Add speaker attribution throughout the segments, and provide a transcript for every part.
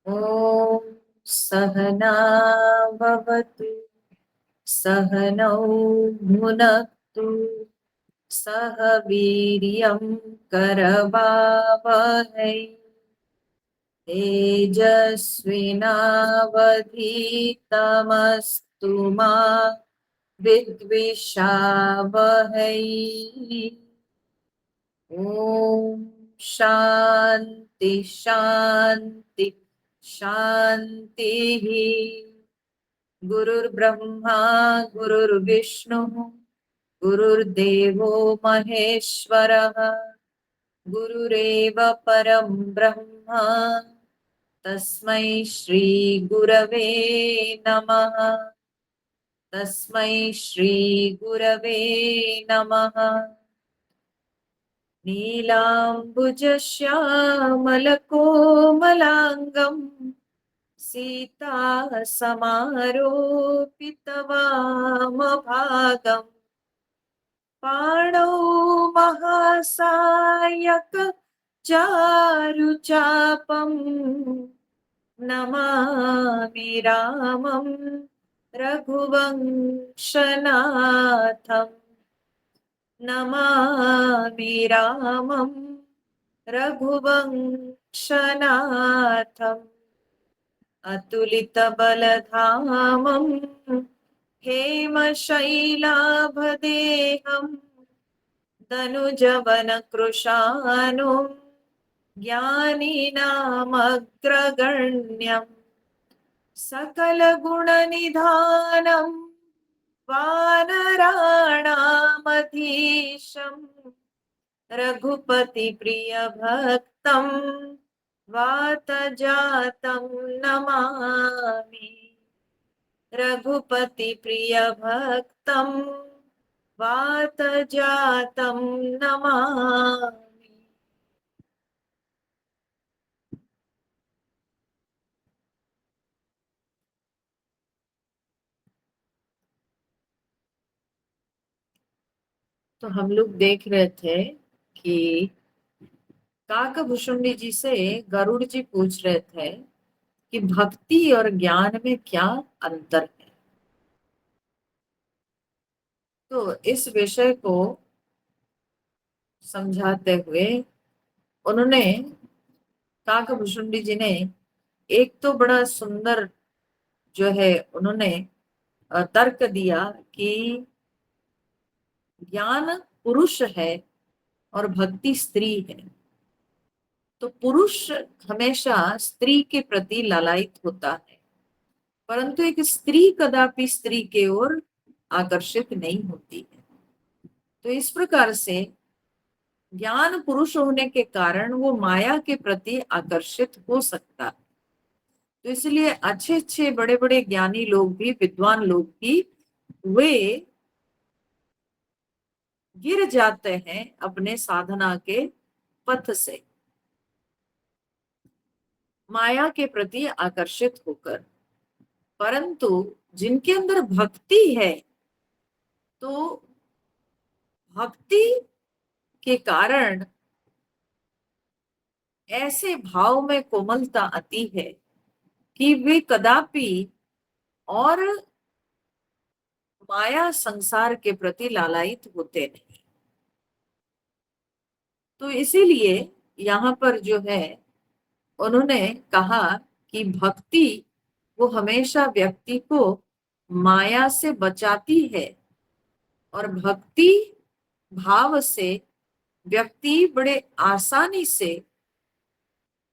Speaker 1: ॐ सहना भवतु सहनौ भुनक्तु सह वीर्यं करवावहै तेजस्विनावधीतमस्तु मा विद्विषावहै। ॐ शान्ति शान्ति शान्तिः। गुरुर्ब्रह्मा गुरुर्विष्णुः गुरुर्देवो महेश्वरः गुरुरेव परं ब्रह्म तस्मै श्री गुरवे नमः। तस्मै श्री गुरवे नमः। नीलाम्बुजश्यामलकोमलाङ्गं सीता समारोपितवामभागम् पाणौ महासायक चारुचापम् नमामि रामं रघुवंशनाथम्। नमामि रामं रघुवंशनाथम्। अतुलितबलधामं हेमशैलाभदेहं दनुजवनकृशानुं ज्ञानिनामग्रगण्यम् सकलगुणनिधानं वानराणामधीशम् रघुपतिप्रियभक्तं वातजातं नमामि। रघुपतिप्रियभक्तं वातजातं नमामि। तो हम लोग देख रहे थे कि काकभुषुंडी जी से गरुड़ जी पूछ रहे थे कि भक्ति और ज्ञान में क्या अंतर है। तो इस विषय को समझाते हुए उन्होंने काकभुषुंडी जी ने एक तो बड़ा सुंदर जो है उन्होंने तर्क दिया कि ज्ञान पुरुष है और भक्ति स्त्री है। तो पुरुष हमेशा स्त्री के प्रति लालायित होता है, परंतु एक स्त्री कदापि स्त्री के ओर आकर्षित नहीं होती है। तो इस प्रकार से ज्ञान पुरुष होने के कारण वो माया के प्रति आकर्षित हो सकता है। तो इसलिए अच्छे अच्छे बड़े बड़े ज्ञानी लोग भी, विद्वान लोग भी, वे गिर जाते हैं अपने साधना के पथ से, माया के प्रति आकर्षित होकर। परंतु जिनके अंदर भक्ति है, तो भक्ति के कारण ऐसे भाव में कोमलता आती है कि वे कदापि और माया संसार के प्रति लालायित होते नहीं। तो इसीलिए यहाँ पर जो है उन्होंने कहा कि भक्ति वो हमेशा व्यक्ति को माया से बचाती है, और भक्ति भाव से व्यक्ति बड़े आसानी से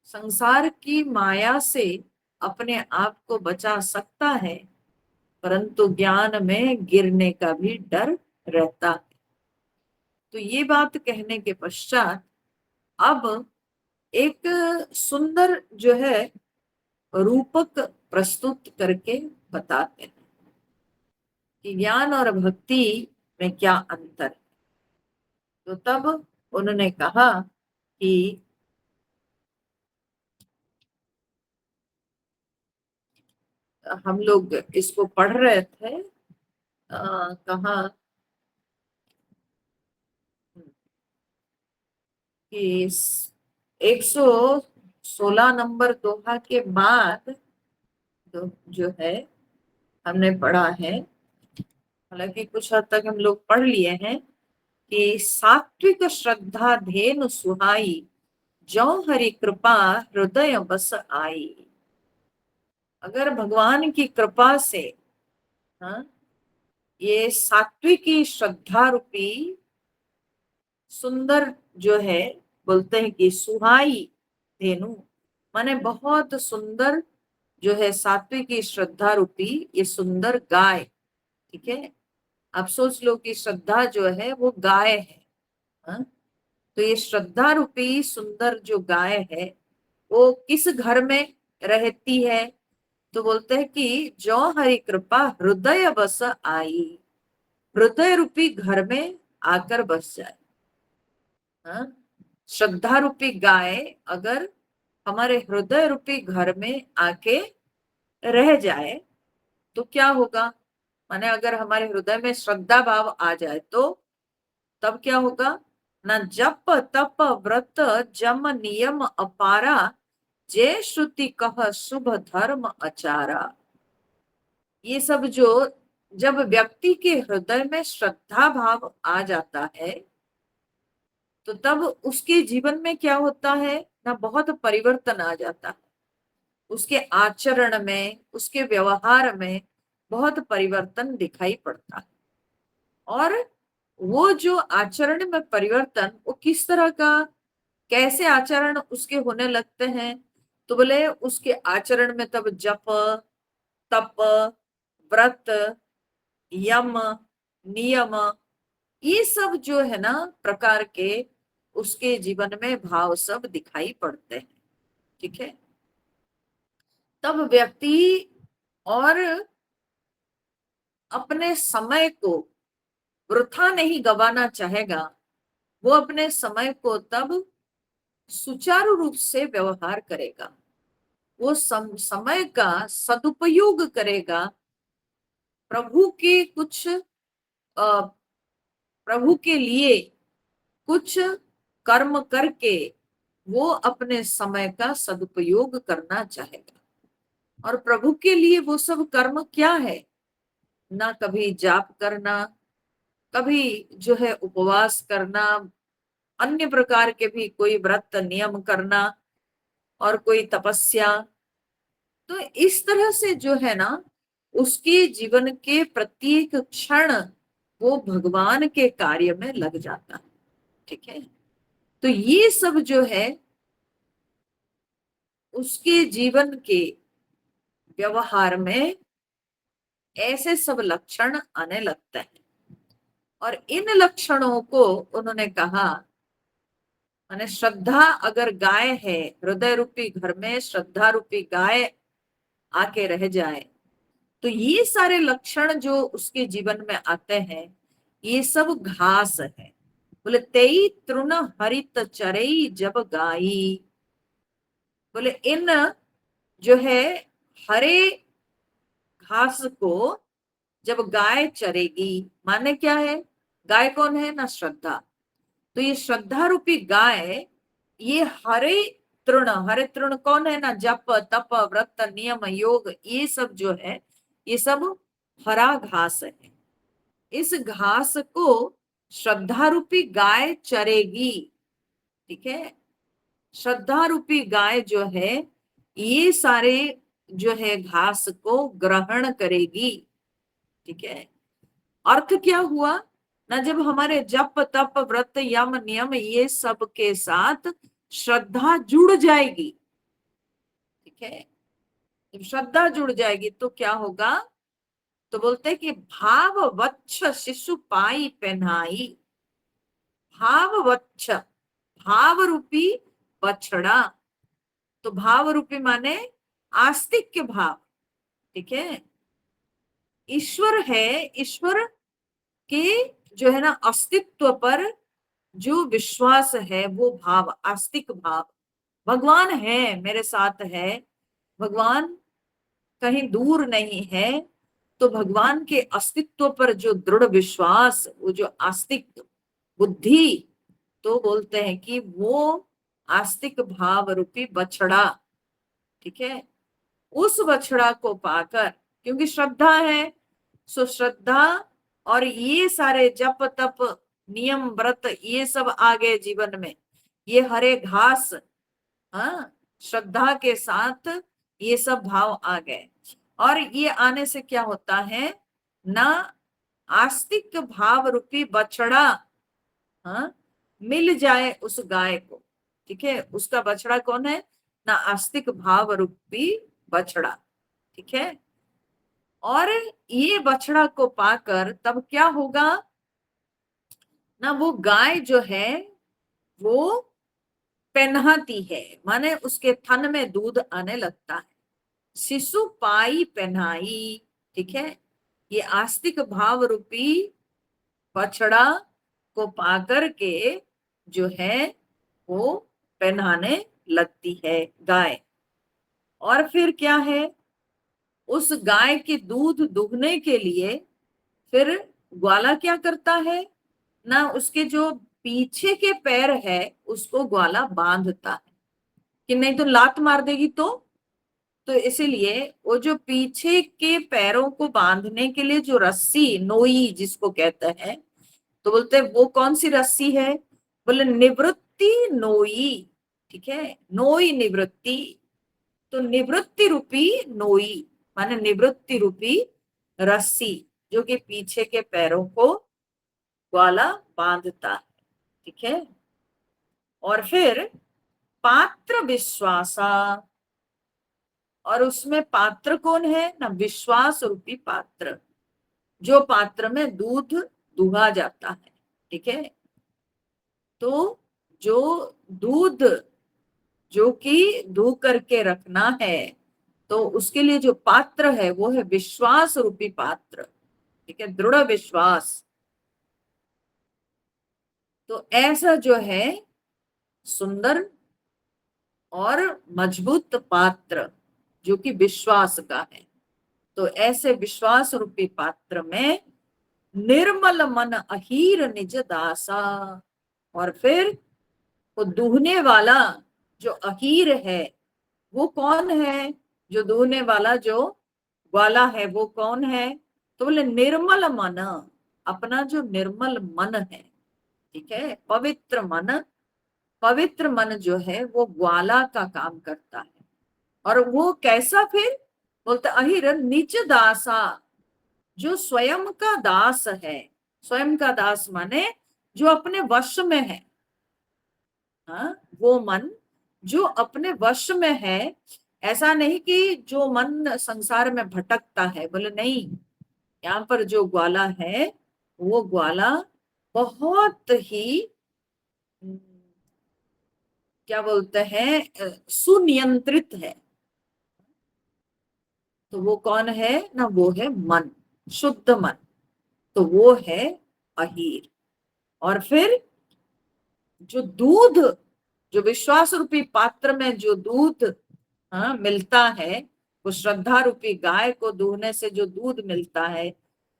Speaker 1: संसार की माया से अपने आप को बचा सकता है, परंतु ज्ञान में गिरने का भी डर रहता है। तो ये बात कहने के पश्चात अब एक सुंदर जो है रूपक प्रस्तुत करके बताते हैं कि ज्ञान और भक्ति में क्या अंतर है। तो तब उन्होंने कहा कि हम लोग इसको पढ़ रहे थे, कहा कि 116 16 नंबर दोहा के बाद जो है हमने पढ़ा है, हालांकि कुछ हद तक हम लोग पढ़ लिए हैं कि सात्विक श्रद्धा धेनु सुहाई, जो हरि कृपा हृदय बस आई। अगर भगवान की कृपा से, हाँ, ये सात्विकी श्रद्धा रूपी सुंदर जो है, बोलते हैं कि सुहाई धेनु, माने बहुत सुंदर जो है सात्विकी श्रद्धा रूपी ये सुंदर गाय। ठीक है, आप सोच लो कि श्रद्धा जो है वो गाय है। हाँ? तो ये श्रद्धा रूपी सुंदर जो गाय है वो किस घर में रहती है? तो बोलते हैं कि जो हरि कृपा हृदय बस आई, हृदय रूपी घर में आकर बस जाए। हाँ? श्रद्धा रूपी गाय अगर हमारे हृदय रूपी घर में आके रह जाए तो क्या होगा? माने अगर हमारे हृदय में श्रद्धा भाव आ जाए तो तब क्या होगा? न जप तप व्रत जम नियम अपारा, जय श्रुति कह शुभ धर्म आचारा। ये सब जो जब व्यक्ति के हृदय में श्रद्धा भाव आ जाता है तो तब उसके जीवन में क्या होता है ना, बहुत परिवर्तन आ जाता है। उसके आचरण में, उसके व्यवहार में बहुत परिवर्तन दिखाई पड़ता है। और वो जो आचरण में परिवर्तन, वो किस तरह का, कैसे आचरण उसके होने लगते हैं? तो बोले उसके आचरण में तब जप तप व्रत यम नियम, ये सब जो है ना प्रकार के उसके जीवन में भाव सब दिखाई पड़ते हैं। ठीक है, तब व्यक्ति और अपने समय को वृथा नहीं गवाना चाहेगा। वो अपने समय को तब सुचारू रूप से व्यवहार करेगा। वो समय का सदुपयोग करेगा। प्रभु के कुछ प्रभु के लिए कुछ कर्म करके वो अपने समय का सदुपयोग करना चाहेगा। और प्रभु के लिए वो सब कर्म क्या है? ना कभी जाप करना, कभी जो है उपवास करना, अन्य प्रकार के भी कोई व्रत नियम करना और कोई तपस्या। तो इस तरह से जो है ना उसके जीवन के प्रत्येक क्षण वो भगवान के कार्य में लग जाता है। ठीक है, तो ये सब जो है उसके जीवन के व्यवहार में ऐसे सब लक्षण आने लगते हैं। और इन लक्षणों को उन्होंने कहा, माने श्रद्धा अगर गाय है, हृदय रूपी घर में श्रद्धा रूपी गाय आके रह जाए तो ये सारे लक्षण जो उसके जीवन में आते हैं ये सब घास है। बोले तेई तृण हरित चरई जब गाई, बोले इन जो है हरे घास को जब गाय चरेगी, माने क्या है? गाय कौन है ना? श्रद्धा। तो ये श्रद्धा रूपी गाय ये हरे तृण कौन है ना? जप तप व्रत नियम योग, ये सब जो है ये सब हरा घास है। इस घास को श्रद्धा रूपी गाय चरेगी। ठीक है, श्रद्धा रूपी गाय जो है ये सारे जो है घास को ग्रहण करेगी। ठीक है, अर्थ क्या हुआ ना? जब हमारे जप तप व्रत यम नियम ये सब के साथ श्रद्धा जुड़ जाएगी, ठीक है, जब श्रद्धा जुड़ जाएगी तो क्या होगा? तो बोलते हैं कि भाव वच्छ शिशु पाई पहनाई। भाव वच्छ, भाव रूपी बछड़ा। तो भाव रूपी माने आस्तिक भाव। ठीक है, ईश्वर है, ईश्वर के जो है ना अस्तित्व पर जो विश्वास है वो भाव, आस्तिक भाव। भगवान है, मेरे साथ है, भगवान कहीं दूर नहीं है। तो भगवान के अस्तित्व पर जो दृढ़ विश्वास, वो जो आस्तिक बुद्धि, तो बोलते हैं कि वो आस्तिक भाव रूपी बछड़ा, ठीक है, उस बछड़ा को पाकर, क्योंकि श्रद्धा है, सो श्रद्धा और ये सारे जप तप नियम व्रत ये सब आ गए जीवन में, ये हरे घास, हाँ, श्रद्धा के साथ ये सब भाव आ गए। और ये आने से क्या होता है ना, आस्तिक भाव रूपी बछड़ा, हाँ, मिल जाए उस गाय को, ठीक है, उसका बछड़ा कौन है ना, आस्तिक भाव रूपी बछड़ा, ठीक है। और ये बछड़ा को पाकर तब क्या होगा ना, वो गाय जो है वो पहनाती है, माने उसके थन में दूध आने लगता है, शिशु पाई पहनाई, ठीक है। ये आस्तिक भाव रूपी बछड़ा को पाकर के जो है वो पहनाने लगती है गाय। और फिर क्या है, उस गाय के दूध दुहने के लिए फिर ग्वाला क्या करता है ना, उसके जो पीछे के पैर है उसको ग्वाला बांधता है, कि नहीं तो लात मार देगी। तो इसीलिए वो जो पीछे के पैरों को बांधने के लिए जो रस्सी, नोई जिसको कहते हैं, तो बोलते हैं वो कौन सी रस्सी है, बोले निवृत्ति नोई, ठीक है, नोई निवृत्ति। तो निवृत्ति रूपी नोई माने निवृत्ति रूपी रस्सी, जो कि पीछे के पैरों को ग्वाला बांधता है, ठीक है। और फिर पात्र विश्वासा, और उसमें पात्र कौन है ना, विश्वास रूपी पात्र, जो पात्र में दूध दुहा जाता है, ठीक है। तो जो दूध जो कि दू करके रखना है, तो उसके लिए जो पात्र है वो है विश्वास रूपी पात्र, ठीक है, दृढ़ विश्वास। तो ऐसा जो है सुंदर और मजबूत पात्र जो कि विश्वास का है, तो ऐसे विश्वास रूपी पात्र में निर्मल मन अहीर निज दासा। और फिर वो दूहने वाला जो अहीर है वो कौन है, जो दूहने वाला जो ग्वाला है वो कौन है, तो बोले निर्मल मन, अपना जो निर्मल मन है, ठीक है, पवित्र मन, पवित्र मन जो है वो ग्वाला का काम करता है। और वो कैसा फिर, बोलते अहिर निज दासा, जो स्वयं का दास है, स्वयं का दास माने जो अपने वश में है, हाँ, वो मन जो अपने वश में है। ऐसा नहीं कि जो मन संसार में भटकता है, बोले नहीं, यहाँ पर जो ग्वाला है वो ग्वाला बहुत ही क्या बोलते हैं सुनियंत्रित है। तो वो कौन है ना, वो है मन, शुद्ध मन, तो वो है अहीर। और फिर जो दूध, जो विश्वास रूपी पात्र में जो दूध, हाँ, मिलता है, वो श्रद्धा रूपी गाय को दूहने से जो दूध मिलता है,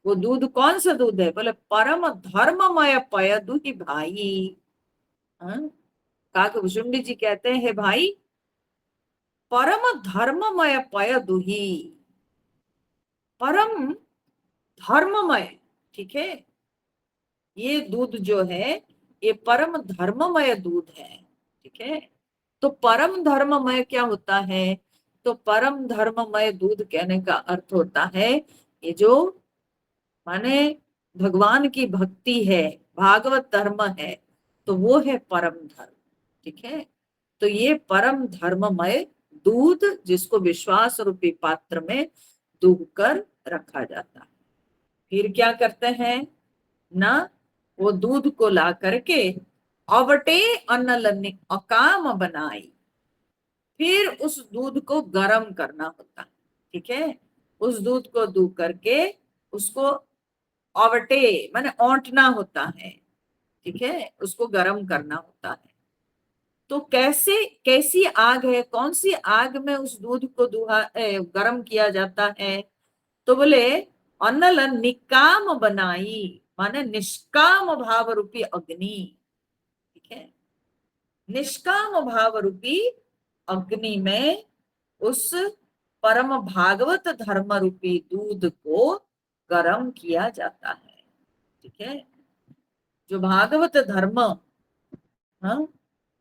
Speaker 1: वो दूध कौन सा दूध है, बोले परम धर्ममय पय दुहि भाई। हाँ, काकभुशुंडी जी कहते हैं, हे भाई, परम धर्ममय पय दुही, परम धर्ममय, ठीक है, ये दूध जो है ये परम धर्ममय दूध है, ठीक है। तो परम धर्ममय क्या होता है, तो परम धर्ममय दूध कहने का अर्थ होता है ये जो माने भगवान की भक्ति है, भागवत धर्म है, तो वो है परम धर्म, ठीक है। तो ये परम धर्ममय दूध जिसको विश्वास रूपी पात्र में दूह कर रखा जाता है। फिर क्या करते हैं ना, वो दूध को ला करके अवटे अनल अकाम बनाई, फिर उस दूध को गर्म करना होता है, ठीक है। उस दूध को दूह करके उसको अवटे माने औंटना होता है, ठीक है, उसको गर्म करना होता है। तो कैसे, कैसी आग है, कौन सी आग में उस दूध को गर्म किया जाता है, तो बोले अनल निकाम बनाई, माने निष्काम भाव रूपी अग्नि, ठीक है, निष्काम भाव रूपी अग्नि में उस परम भागवत धर्म रूपी दूध को गर्म किया जाता है। ठीक है, जो भागवत धर्म, हाँ,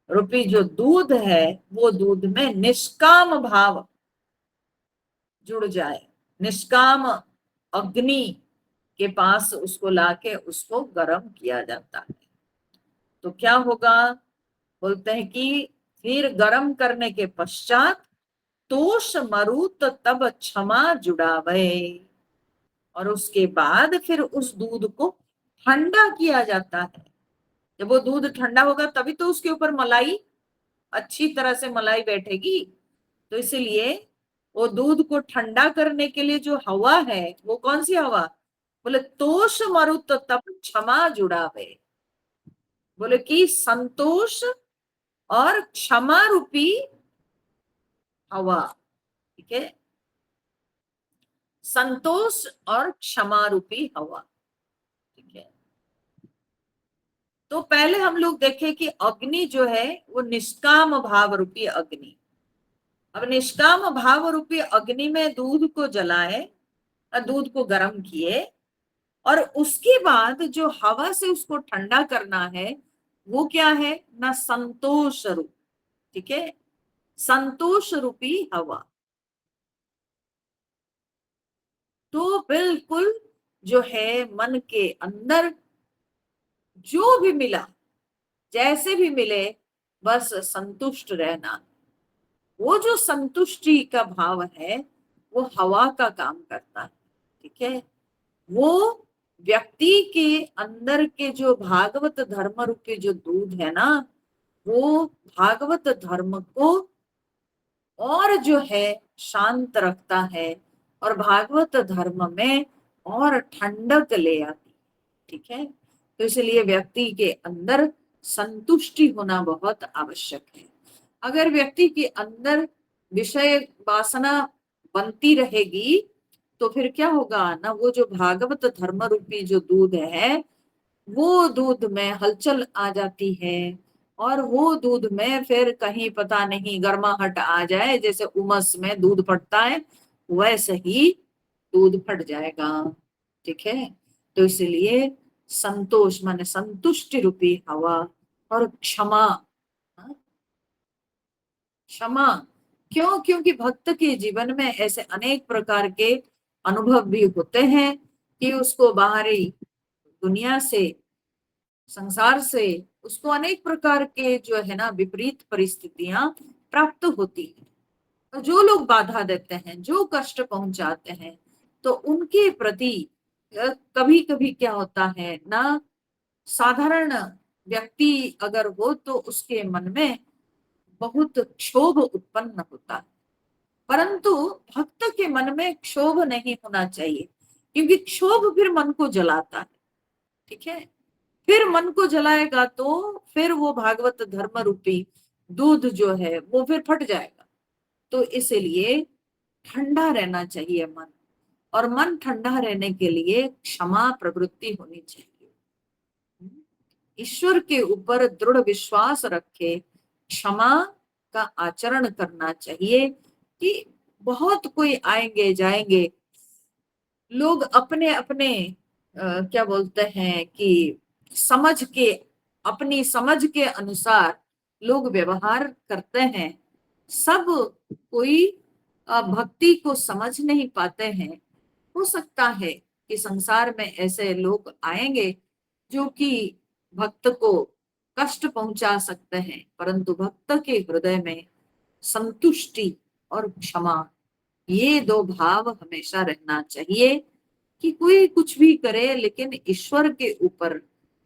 Speaker 1: रूपी जो दूध है, वो दूध में निष्काम भाव जुड़ जाए, निष्काम अग्नि के पास उसको लाके उसको गर्म किया जाता है। तो क्या होगा, बोलते हैं कि फिर गर्म करने के पश्चात तोष मरुत तब क्षमा जुड़ावे, और उसके बाद फिर उस दूध को ठंडा किया जाता है। जब वो दूध ठंडा होगा तभी तो उसके ऊपर मलाई, अच्छी तरह से मलाई बैठेगी। तो इसीलिए वो दूध को ठंडा करने के लिए जो हवा है, वो कौन सी हवा, बोले तोष मरुत तब क्षमा जुड़ावे, बोले कि संतोष और क्षमा रूपी हवा। ठीक है, संतोष और क्षमा रूपी हवा। ठीक है, तो पहले हम लोग देखें कि अग्नि जो है वो निष्काम भाव रूपी अग्नि। अब निष्काम भाव रूपी अग्नि में दूध को जलाए और दूध को गर्म किए, और उसके बाद जो हवा से उसको ठंडा करना है वो क्या है ना, संतोष रूप। ठीक है, संतोष रूपी हवा। तो बिल्कुल जो है मन के अंदर जो भी मिला, जैसे भी मिले, बस संतुष्ट रहना। वो जो संतुष्टि का भाव है वो हवा का काम करता है। ठीक है, वो व्यक्ति के अंदर के जो भागवत धर्म रूपी जो दूध है ना, वो भागवत धर्म को और जो है शांत रखता है, और भागवत धर्म में और ठंडक ले आती। ठीक है, तो इसलिए व्यक्ति के अंदर संतुष्टि होना बहुत आवश्यक है। अगर व्यक्ति के अंदर विषय वासना बनती रहेगी तो फिर क्या होगा ना, वो जो भागवत धर्म रूपी जो दूध है, वो दूध में हलचल आ जाती है, और वो दूध में फिर कहीं पता नहीं गर्माहट आ जाए, जैसे उमस में दूध फटता है वैसे ही दूध फट जाएगा। ठीक है, तो इसलिए संतोष माने संतुष्टि रूपी हवा, और क्षमा। हाँ, क्षमा क्यों, क्योंकि भक्त के जीवन में ऐसे अनेक प्रकार के अनुभव भी होते हैं कि उसको बाहरी दुनिया से, संसार से उसको अनेक प्रकार के जो है ना विपरीत परिस्थितियां प्राप्त होती है। तो जो लोग बाधा देते हैं, जो कष्ट पहुंचाते हैं, तो उनके प्रति कभी कभी क्या होता है ना, साधारण व्यक्ति अगर हो तो उसके मन में बहुत क्षोभ उत्पन्न होता है। परंतु भक्त के मन में क्षोभ नहीं होना चाहिए, क्योंकि क्षोभ फिर मन को जलाता है। ठीक है, फिर मन को जलाएगा तो फिर वो भागवत धर्म रूपी दूध जो है वो फिर फट जाएगा। तो इसलिए ठंडा रहना चाहिए मन, और मन ठंडा रहने के लिए क्षमा प्रवृत्ति होनी चाहिए। ईश्वर के ऊपर दृढ़ विश्वास रखे क्षमा का आचरण करना चाहिए। कि बहुत कोई आएंगे जाएंगे, लोग अपने अपने क्या बोलते हैं कि समझ के, अपनी समझ के अनुसार लोग व्यवहार करते हैं। सब कोई भक्ति को समझ नहीं पाते हैं। हो सकता है कि संसार में ऐसे लोग आएंगे जो कि भक्त को कष्ट पहुंचा सकते हैं, परंतु भक्त के हृदय में संतुष्टि और क्षमा, ये दो भाव हमेशा रहना चाहिए। कि कोई कुछ भी करे लेकिन ईश्वर के ऊपर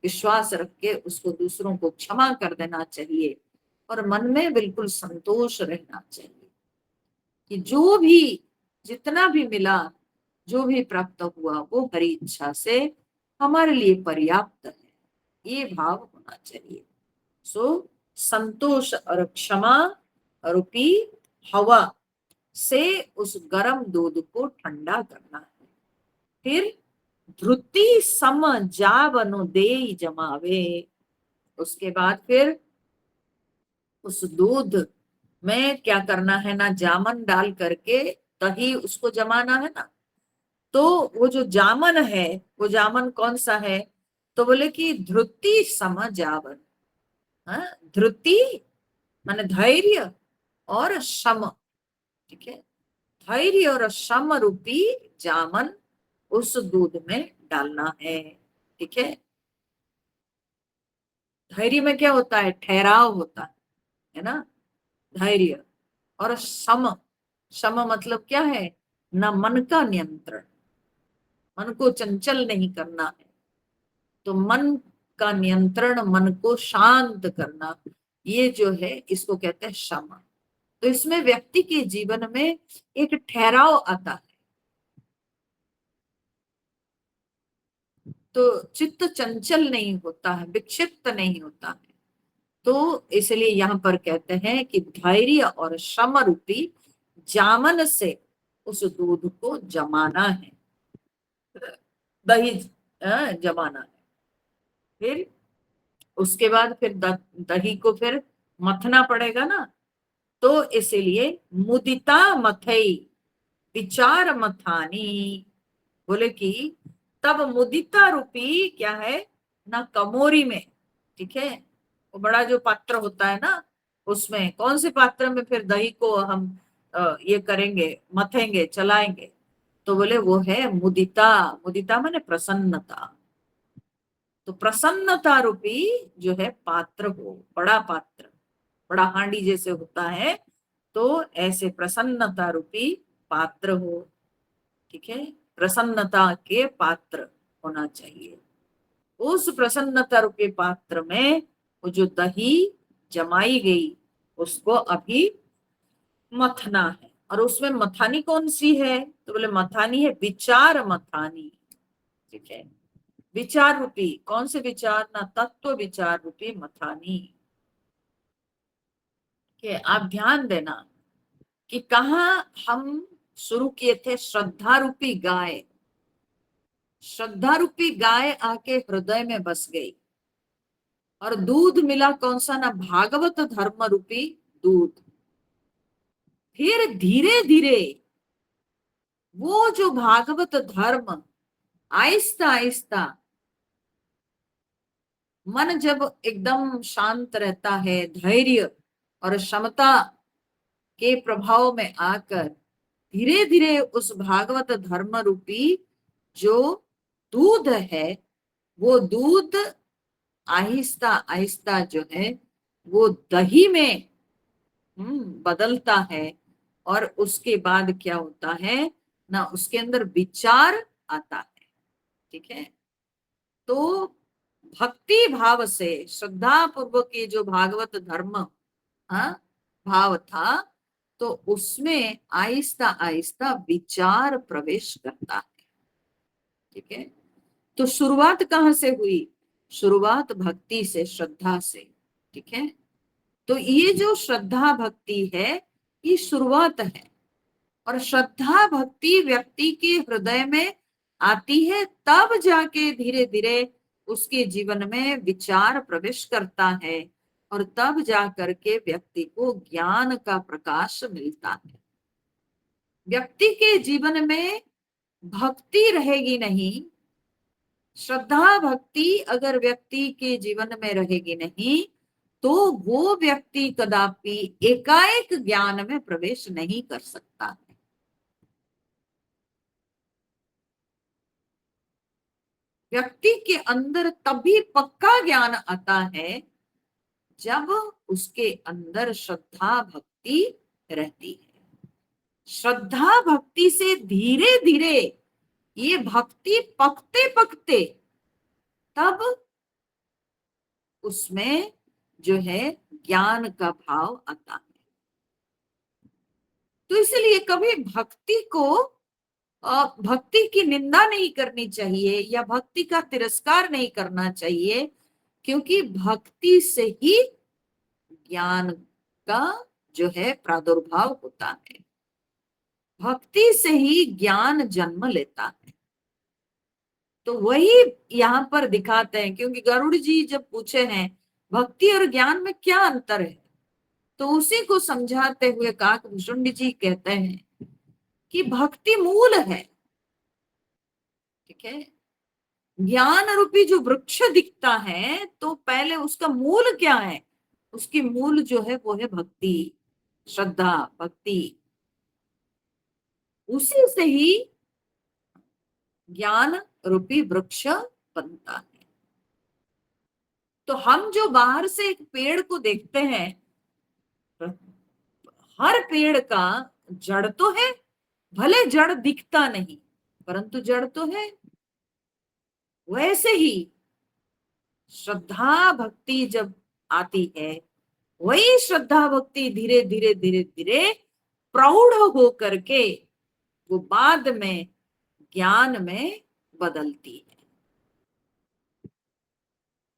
Speaker 1: विश्वास रख के उसको दूसरों को क्षमा कर देना चाहिए, और मन में बिल्कुल संतोष रहना चाहिए कि जो भी, जितना भी मिला, जो भी प्राप्त हुआ वो हरि इच्छा से हमारे लिए पर्याप्त है, ये भाव होना चाहिए। सो संतोष और क्षमा रूपी हवा से उस गर्म दूध को ठंडा करना है। फिर धृति सम जावनु दे जमावे, उसके बाद फिर उस दूध में क्या करना है ना, जामन डाल करके दही उसको जमाना है ना। तो वो जो जामन है, वो जामन कौन सा है? तो बोले कि धृति सम जावन। हाँ, धृति माने धैर्य और शम। ठीक है, धैर्य और शम रूपी जामन उस दूध में डालना है। ठीक है, धैर्य में क्या होता है? ठहराव होता है ना, धैर्य। और शम, शम मतलब क्या है ना, मन का नियंत्रण, मन को चंचल नहीं करना है। तो मन का नियंत्रण, मन को शांत करना, ये जो है इसको कहते हैं शम। तो इसमें व्यक्ति के जीवन में एक ठहराव आता है, तो चित्त चंचल नहीं होता है, विक्षिप्त नहीं होता है। तो इसलिए यहाँ पर कहते हैं कि धैर्य और श्रम रूपी जामन से उस दूध को जमाना है, दही जमाना है। फिर उसके बाद फिर दही को फिर मथना पड़ेगा ना। तो इसीलिए मुदिता मथई विचार मथानी, बोले कि तब मुदिता रूपी क्या है ना, कमोरी में। ठीक है, वो बड़ा जो पात्र होता है ना, उसमें कौन से पात्र में फिर दही को हम ये करेंगे, मथेंगे, चलाएंगे। तो बोले वो है मुदिता। मुदिता माने प्रसन्नता। तो प्रसन्नता रूपी जो है पात्र हो, बड़ा पात्र, बड़ा हांडी जैसे होता है, तो ऐसे प्रसन्नता रूपी पात्र हो। ठीक है, प्रसन्नता के पात्र होना चाहिए। उस प्रसन्नता रूपी पात्र में वो जो दही जमाई गई, उसको अभी मथना है। और उसमें मथानी कौन सी है? तो बोले मथानी है विचार मथानी। ठीक है, विचार रूपी, कौन से विचार ना, तत्व विचार रूपी मथानी के। आप ध्यान देना कि कहा हम शुरू किए थे, श्रद्धा रूपी गाय। श्रद्धा रूपी गाय आके हृदय में बस गई, और दूध मिला कौन सा ना, भागवत धर्म रूपी दूध। फिर धीरे धीरे वो जो भागवत धर्म आहिस्ता आहिस्ता, मन जब एकदम शांत रहता है, धैर्य और क्षमता के प्रभाव में आकर धीरे धीरे उस भागवत धर्म रूपी जो दूध है, वो दूध आहिस्ता आहिस्ता जो है वो दही में बदलता है। और उसके बाद क्या होता है ना, उसके अंदर विचार आता है। ठीक है, तो भक्ति भाव से श्रद्धा पूर्वक ये जो भागवत धर्म, हाँ, भाव था, तो उसमें आहिस्ता आहिस्ता विचार प्रवेश करता है। ठीक है, तो शुरुआत कहाँ से हुई? शुरुआत भक्ति से, श्रद्धा से। ठीक है, तो ये जो श्रद्धा भक्ति है, ये शुरुआत है। और श्रद्धा भक्ति व्यक्ति के हृदय में आती है, तब जाके धीरे धीरे उसके जीवन में विचार प्रवेश करता है, और तब जा करके व्यक्ति को ज्ञान का प्रकाश मिलता है। व्यक्ति के जीवन में भक्ति रहेगी नहीं, श्रद्धा भक्ति अगर व्यक्ति के जीवन में रहेगी नहीं, तो वो व्यक्ति कदापि एकाएक ज्ञान में प्रवेश नहीं कर सकता है। व्यक्ति के अंदर तभी पक्का ज्ञान आता है जब उसके अंदर श्रद्धा भक्ति रहती है। श्रद्धा भक्ति से धीरे धीरे ये भक्ति पकते पकते तब उसमें जो है ज्ञान का भाव आता है। तो इसलिए कभी भक्ति को भक्ति की निंदा नहीं करनी चाहिए, या भक्ति का तिरस्कार नहीं करना चाहिए, क्योंकि भक्ति से ही ज्ञान का जो है प्रादुर्भाव होता है। भक्ति से ही ज्ञान जन्म लेता है। तो वही यहाँ पर दिखाते हैं, क्योंकि गरुड़ जी जब पूछे हैं भक्ति और ज्ञान में क्या अंतर है, तो उसी को समझाते हुए काकभूषुंड जी कहते हैं कि भक्ति मूल है। ठीक है, ज्ञान रूपी जो वृक्ष दिखता है तो पहले उसका मूल क्या है? उसकी मूल जो है वो है भक्ति, श्रद्धा, भक्ति। उसी से ही ज्ञान रूपी वृक्ष बनता है। तो हम जो बाहर से एक पेड़ को देखते हैं, हर पेड़ का जड़ तो है, भले जड़ दिखता नहीं परंतु जड़ तो है। वैसे ही श्रद्धा भक्ति जब आती है, वही श्रद्धा भक्ति धीरे धीरे धीरे धीरे प्रौढ़ हो करके वो बाद में ज्ञान में बदलती है।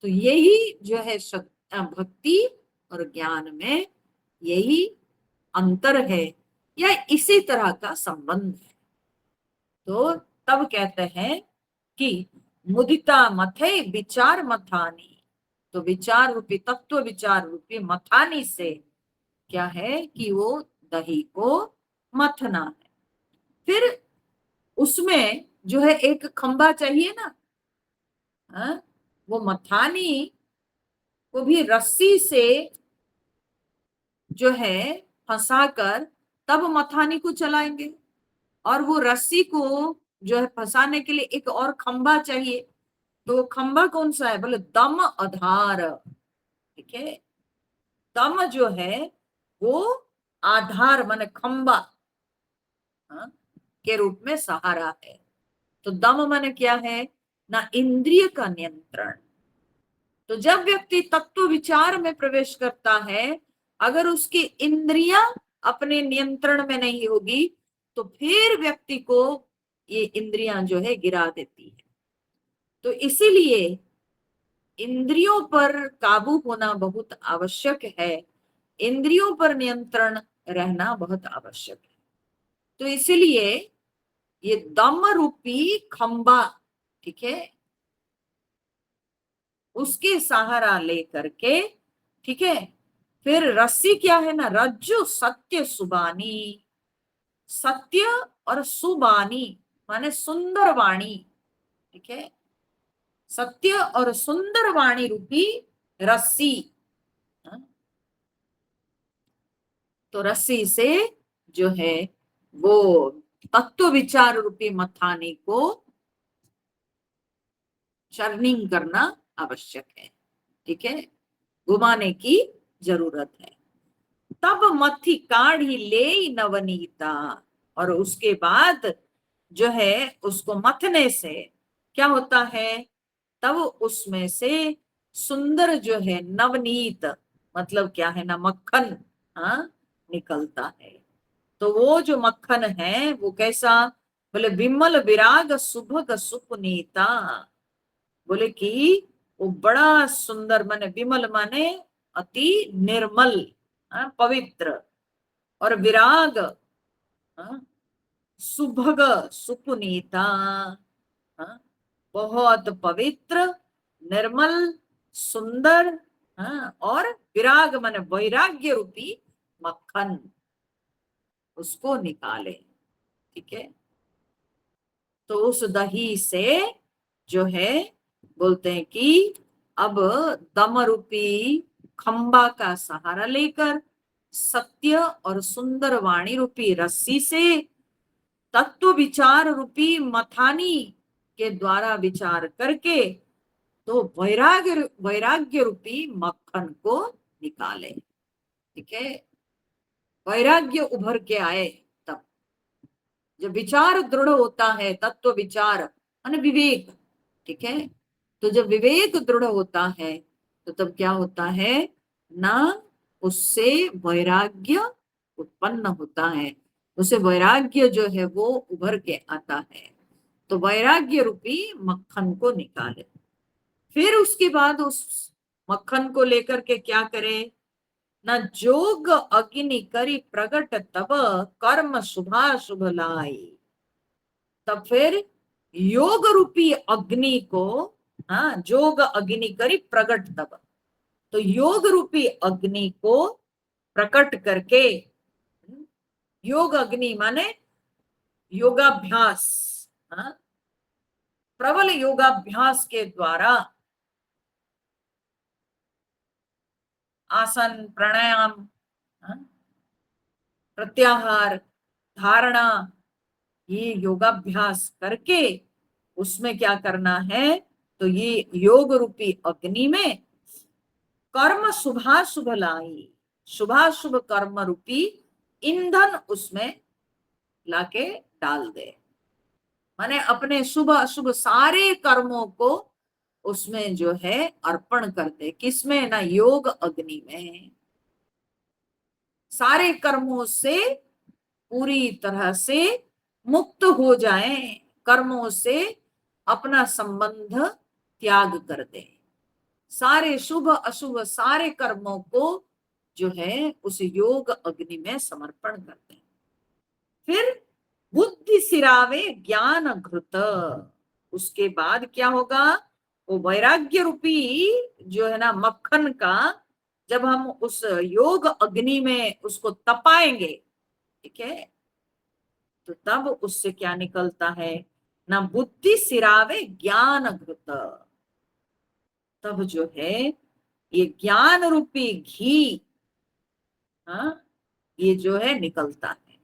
Speaker 1: तो यही जो है श्रद्धा भक्ति और ज्ञान में यही अंतर है, या इसी तरह का संबंध है। तो तब कहते हैं कि मुदिता मथे विचार मथानी। तो विचार रूपी, तत्व विचार रूपी मथानी से क्या है कि वो दही को मथना है। फिर उसमें जो है एक खंबा चाहिए ना, वो मथानी को भी रस्सी से जो है फंसाकर तब मथानी को चलाएंगे। और वो रस्सी को जो है फंसाने के लिए एक और खंबा चाहिए। तो खंबा कौन सा है? बोले दम आधार। ठीक है, दम जो है वो आधार माने खंबा, हाँ, के रूप में सहारा है। तो दम माने क्या है ना? इंद्रिय का नियंत्रण। तो जब व्यक्ति तत्व विचार में प्रवेश करता है, अगर उसकी इंद्रियां अपने नियंत्रण में नहीं होगी तो फिर व्यक्ति को ये इंद्रियां जो है गिरा देती है। तो इसीलिए इंद्रियों पर काबू होना बहुत आवश्यक है, इंद्रियों पर नियंत्रण रहना बहुत आवश्यक है। तो इसीलिए ये दम रूपी खंबा, ठीक है, उसके सहारा लेकर के, ठीक है, फिर रस्सी क्या है ना? रज्जु सत्य सुबानी। सत्य और सुबानी माने सुंदर वाणी। ठीक है, सत्य और सुंदर वाणी रूपी रस्सी। तो रस्सी से जो है वो तत्व विचार रूपी मथाने को चर्निंग करना आवश्यक है। ठीक है, घुमाने की जरूरत है। तब मथी काढ़ी ले नवनीता। और उसके बाद जो है उसको मथने से क्या होता है? तब उसमें से सुंदर जो है नवनीत, मतलब क्या है ना? मक्खन, हाँ, निकलता है। तो वो जो मक्खन है वो कैसा? बोले विमल विराग सुभग सुपुनीता। बोले कि वो बड़ा सुंदर, माने विमल माने अति निर्मल, पवित्र, और विराग, सुभग सुपुनीता, बहुत पवित्र, निर्मल, सुंदर, और विराग माने वैराग्य रूपी मक्खन, उसको निकाले। ठीक है, तो उस दही से जो है बोलते हैं कि अब दम रूपी खंबा का सहारा लेकर सत्य और सुंदर वाणी रूपी रस्सी से तत्व विचार रूपी मथानी के द्वारा विचार करके तो वैराग्य वैराग्य रूपी मक्खन को निकाले। ठीक है, वैराग्य उभर के आए तब। जब विचार दृढ़ होता है, तत्व विचार माने विवेक, ठीक है, तो जब विवेक दृढ़ होता है तो तब क्या होता है ना? उससे वैराग्य उत्पन्न होता है, उसे वैराग्य जो है वो उभर के आता है। तो वैराग्य रूपी मक्खन को निकाले। फिर उसके बाद उस मक्खन को लेकर के क्या करे ना? जोग अग्नि करी प्रगट तब कर्म शुभा शुभ लाई। तब फिर योग रूपी अग्नि को, हाँ, जोग अग्नि करी प्रगट तब, तो योग रूपी अग्नि को प्रकट करके, योग अग्नि माने योगाभ्यास, हाँ, प्रबल योगाभ्यास के द्वारा आसन, प्राणायाम, हाँ, प्रत्याहार, धारणा, ये योगाभ्यास करके उसमें क्या करना है, तो ये योग रूपी अग्नि में कर्म शुभाशुभ लाई, शुभाशुभ कर्म रूपी ईंधन उसमें लाके डाल दे। माने अपने शुभ अशुभ सारे कर्मों को उसमें जो है अर्पण कर दे। किसमें? ना योग अग्नि में। सारे कर्मों से पूरी तरह से मुक्त हो जाए, कर्मों से अपना संबंध त्याग कर दे, सारे शुभ अशुभ सारे कर्मों को जो है उस योग अग्नि में समर्पण कर दे। फिर बुद्धि सिरावे ज्ञान घृत, उसके बाद क्या होगा, वो वैराग्य रूपी जो है ना मक्खन का, जब हम उस योग अग्नि में उसको तपाएंगे, ठीक है, तो तब उससे क्या निकलता है ना, बुद्धि सिरावे ज्ञान घृत, तब जो है ये ज्ञान रूपी घी, हाँ, ये जो है निकलता है,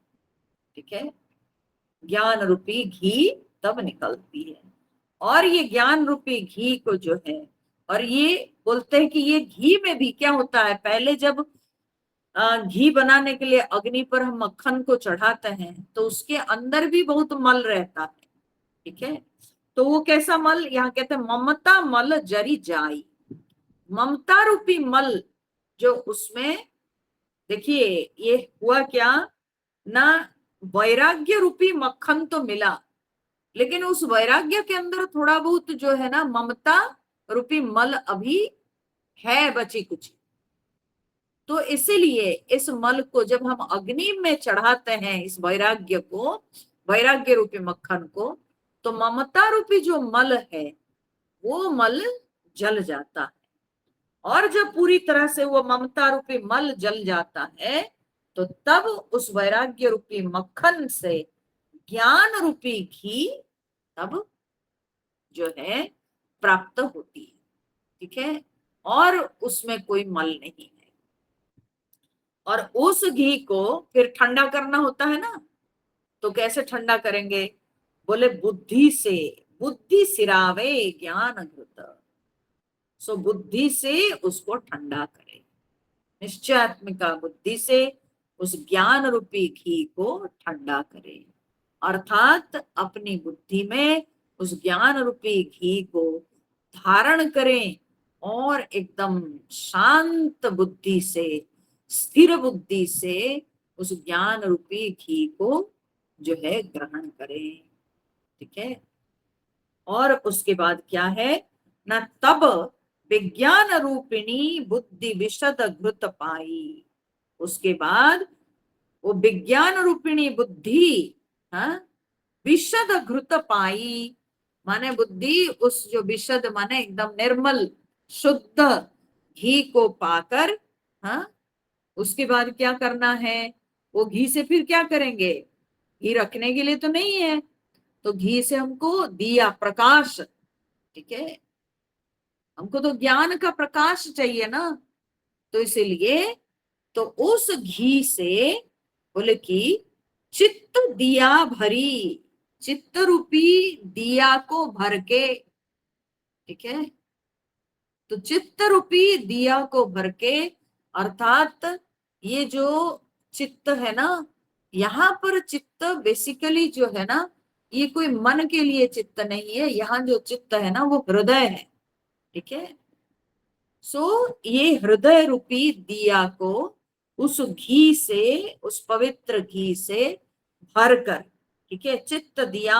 Speaker 1: ठीक है, ज्ञान रूपी घी तब निकलती है। और ये ज्ञान रूपी घी को जो है, और ये बोलते हैं कि ये घी में भी क्या होता है, पहले जब घी बनाने के लिए अग्नि पर हम मक्खन को चढ़ाते हैं तो उसके अंदर भी बहुत मल रहता है, ठीक है, तो वो कैसा मल, यहाँ कहते हैं ममता मल जरी जाई, ममता रूपी मल जो उसमें, देखिए ये हुआ क्या ना, वैराग्य रूपी मक्खन तो मिला, लेकिन उस वैराग्य के अंदर थोड़ा बहुत जो है ना ममता रूपी मल अभी है बची कुछ। तो इसीलिए इस मल को जब हम अग्नि में चढ़ाते हैं, इस वैराग्य को, वैराग्य रूपी मक्खन को, तो ममता रूपी जो मल है वो मल जल जाता है। और जब पूरी तरह से वो ममता रूपी मल जल जाता है तो तब उस वैराग्य रूपी मक्खन से ज्ञान रूपी घी तब जो है प्राप्त होती है, ठीक है, और उसमें कोई मल नहीं है। और उस घी को फिर ठंडा करना होता है ना, तो कैसे ठंडा करेंगे, बोले बुद्धि से, बुद्धि सिरावे ज्ञान घृत, सो बुद्धि से उसको ठंडा करे, निश्चयात्मिका बुद्धि से उस ज्ञान रूपी घी को ठंडा करे, अर्थात अपनी बुद्धि में उस ज्ञान रूपी घी को धारण करें और एकदम शांत बुद्धि से, स्थिर बुद्धि से उस ज्ञान रूपी घी को जो है ग्रहण करें, ठीक है। और उसके बाद क्या है ना, तब विज्ञान रूपिणी बुद्धि विशद घृत पाई, उसके बाद वो विज्ञान रूपिणी बुद्धि, हाँ, विशद घृत पाई, माने बुद्धि उस जो विशद माने एकदम निर्मल शुद्ध घी को पाकर, हाँ, उसके बाद क्या करना है, वो घी से फिर क्या करेंगे, घी रखने के लिए तो नहीं है, तो घी से हमको दिया प्रकाश, ठीक है, हमको तो ज्ञान का प्रकाश चाहिए ना, तो इसीलिए तो उस घी से बोले कि चित्त दिया भरी, चित्त रूपी दिया को भर के, ठीक है, तो चित्त रूपी दिया को भर के, अर्थात ये जो चित्त है ना, यहाँ पर चित्त बेसिकली जो है ना, ये कोई मन के लिए चित्त नहीं है, यहाँ जो चित्त है ना वो हृदय है, ठीक है, सो ये हृदय रूपी दिया को उस घी से, उस पवित्र घी से भरकर, ठीक है, चित्त दिया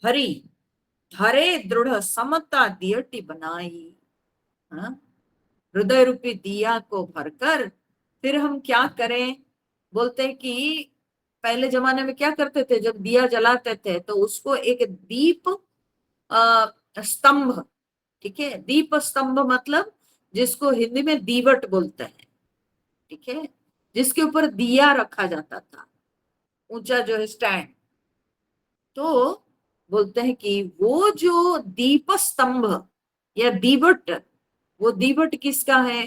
Speaker 1: भरी, धरे दृढ़ समता दियटी बनाई, हाँ, हृदय रूपी दिया को भरकर फिर हम क्या करें, बोलते हैं कि पहले जमाने में क्या करते थे, जब दिया जलाते थे तो उसको एक दीप स्तंभ, ठीक है, दीप स्तंभ मतलब जिसको हिंदी में दीवट बोलते हैं, ठीक है, जिसके ऊपर दिया रखा जाता था, ऊंचा जो है स्टैंड। तो बोलते हैं कि वो जो दीप स्तंभ या दीवट, वो दीवट किसका है?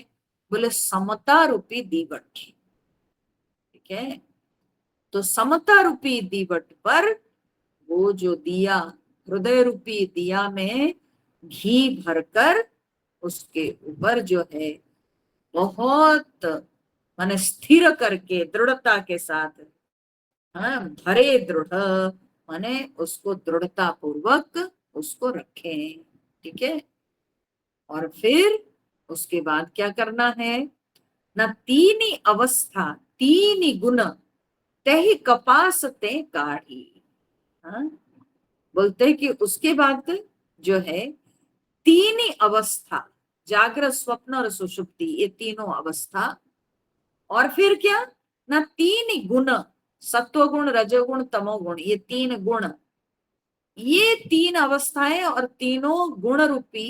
Speaker 1: बोले समता रूपी दीवट। ठीक है, तो समता रूपी दीवट पर वो जो दिया, हृदय रूपी दिया में घी भरकर उसके ऊपर जो है बहुत माने स्थिर करके दृढ़ता के साथ, हाँ, भरे दृढ़ माने उसको दृढ़ता पूर्वक उसको रखें। ठीक है, और फिर उसके बाद क्या करना है ना, तीनी अवस्था तीनी गुण तही कपास ते काढ़ी। हाँ, बोलते हैं कि उसके बाद जो है तीन ही अवस्था, जागृत स्वप्न और सुषुप्ति, ये तीनों अवस्था, और फिर क्या ना तीन ही गुण, सत्व गुण रजोगुण तमोगुण, ये तीन गुण, ये तीन अवस्थाएं और तीनों गुण रूपी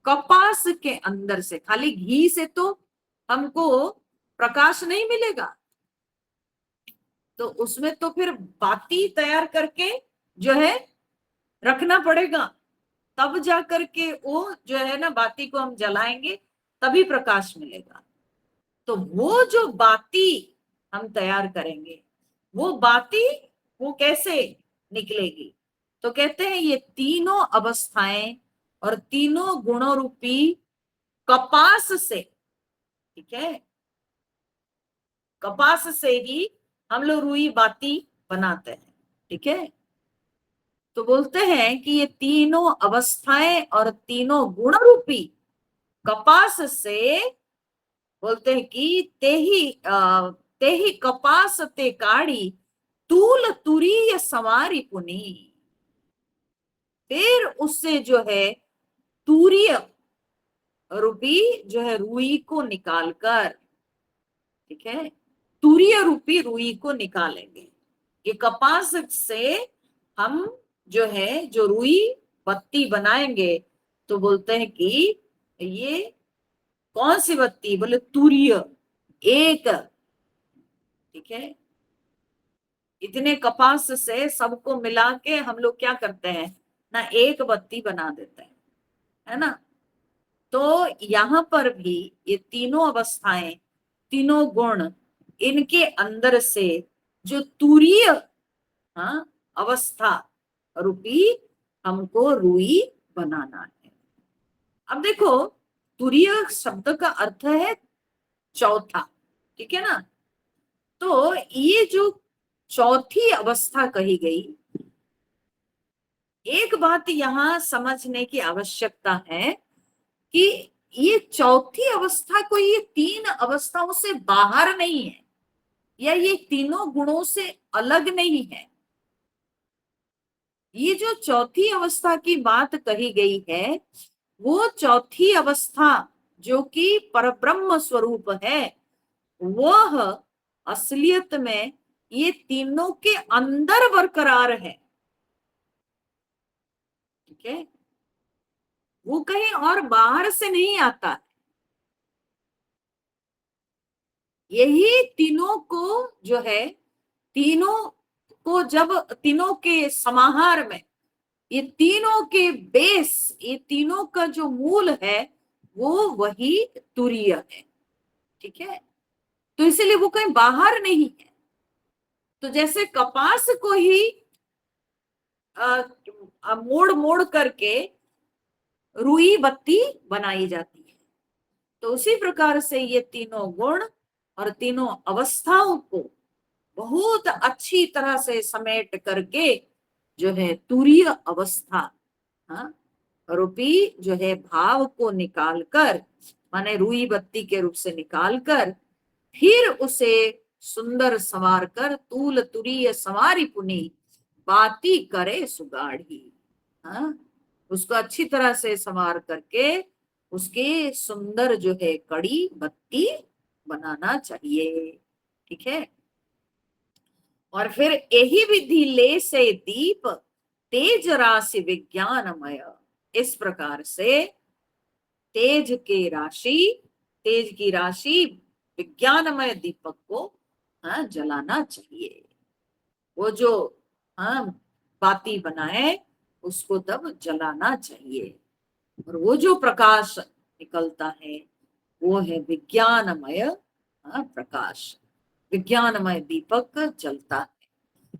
Speaker 1: कपास के अंदर से, खाली घी से तो हमको प्रकाश नहीं मिलेगा, तो उसमें तो फिर बाती तैयार करके जो है रखना पड़ेगा, तब जा करके वो जो है ना बाती को हम जलाएंगे तभी प्रकाश मिलेगा। तो वो जो बाती हम तैयार करेंगे, वो बाती वो कैसे निकलेगी? तो कहते हैं ये तीनों अवस्थाएं और तीनों गुणों रूपी कपास से, ठीक है, कपास से ही हम लोग रुई बाती बनाते हैं। ठीक है, तो बोलते हैं कि ये तीनों अवस्थाएं और तीनों गुण रूपी कपास से, बोलते हैं कि तेही कपास ते काढ़ी तूल तुरीय संवारी पुनी। फिर उससे जो है तूर्य रूपी जो है रुई को निकालकर, ठीक है, तूर्य रूपी रुई को निकालेंगे। ये कपास से हम जो है जो रुई बत्ती बनाएंगे, तो बोलते हैं कि ये कौन सी बत्ती? बोले तूर्य एक। ठीक है, इतने कपास से सबको मिला के हम लोग क्या करते हैं ना, एक बत्ती बना देते हैं, है ना। तो यहाँ पर भी ये तीनों अवस्थाएं, तीनों गुण, इनके अंदर से जो तुरीय, हाँ, अवस्था रूपी हमको रुई बनाना है। अब देखो, तुरीय शब्द का अर्थ है चौथा। ठीक है ना, तो ये जो चौथी अवस्था कही गई, एक बात यहां समझने की आवश्यकता है कि ये चौथी अवस्था कोई ये तीन अवस्थाओं से बाहर नहीं है, या ये तीनों गुणों से अलग नहीं है। ये जो चौथी अवस्था की बात कही गई है, वो चौथी अवस्था जो कि परब्रह्म स्वरूप है, वह असलियत में ये तीनों के अंदर बरकरार है। ठीक है, वो कहीं और बाहर से नहीं आता। यही तीनों को जो है, तीनों को जब तीनों के समाहार में, ये तीनों के बेस, ये तीनों का जो मूल है वो वही तुरीय है। ठीक है, तो इसलिए वो कहीं बाहर नहीं है। तो जैसे कपास को ही मोड़ मोड़ करके रुई बत्ती बनाई जाती है, तो उसी प्रकार से ये तीनों गुण और तीनों अवस्थाओं को बहुत अच्छी तरह से समेट करके जो है तुरीय अवस्था, हाँ, रूपी जो है भाव को निकालकर, माने रुई बत्ती के रूप से निकालकर, फिर उसे सुंदर संवार कर तूल तुरीय संवारी पुनी बाती करे सुगाढ़ी। हाँ, उसको अच्छी तरह से संवार करके उसके सुंदर जो है कड़ी बत्ती बनाना चाहिए। ठीक है, और फिर यही विधि ले से दीप तेज राशि विज्ञानमय, इस प्रकार से तेज के राशि, तेज की राशि विज्ञानमय दीपक को जलाना चाहिए। वो जो बाती बनाए उसको तब जलाना चाहिए। और वो जो प्रकाश निकलता है वो है विज्ञानमय प्रकाश। विज्ञानमय दीपक जलता है।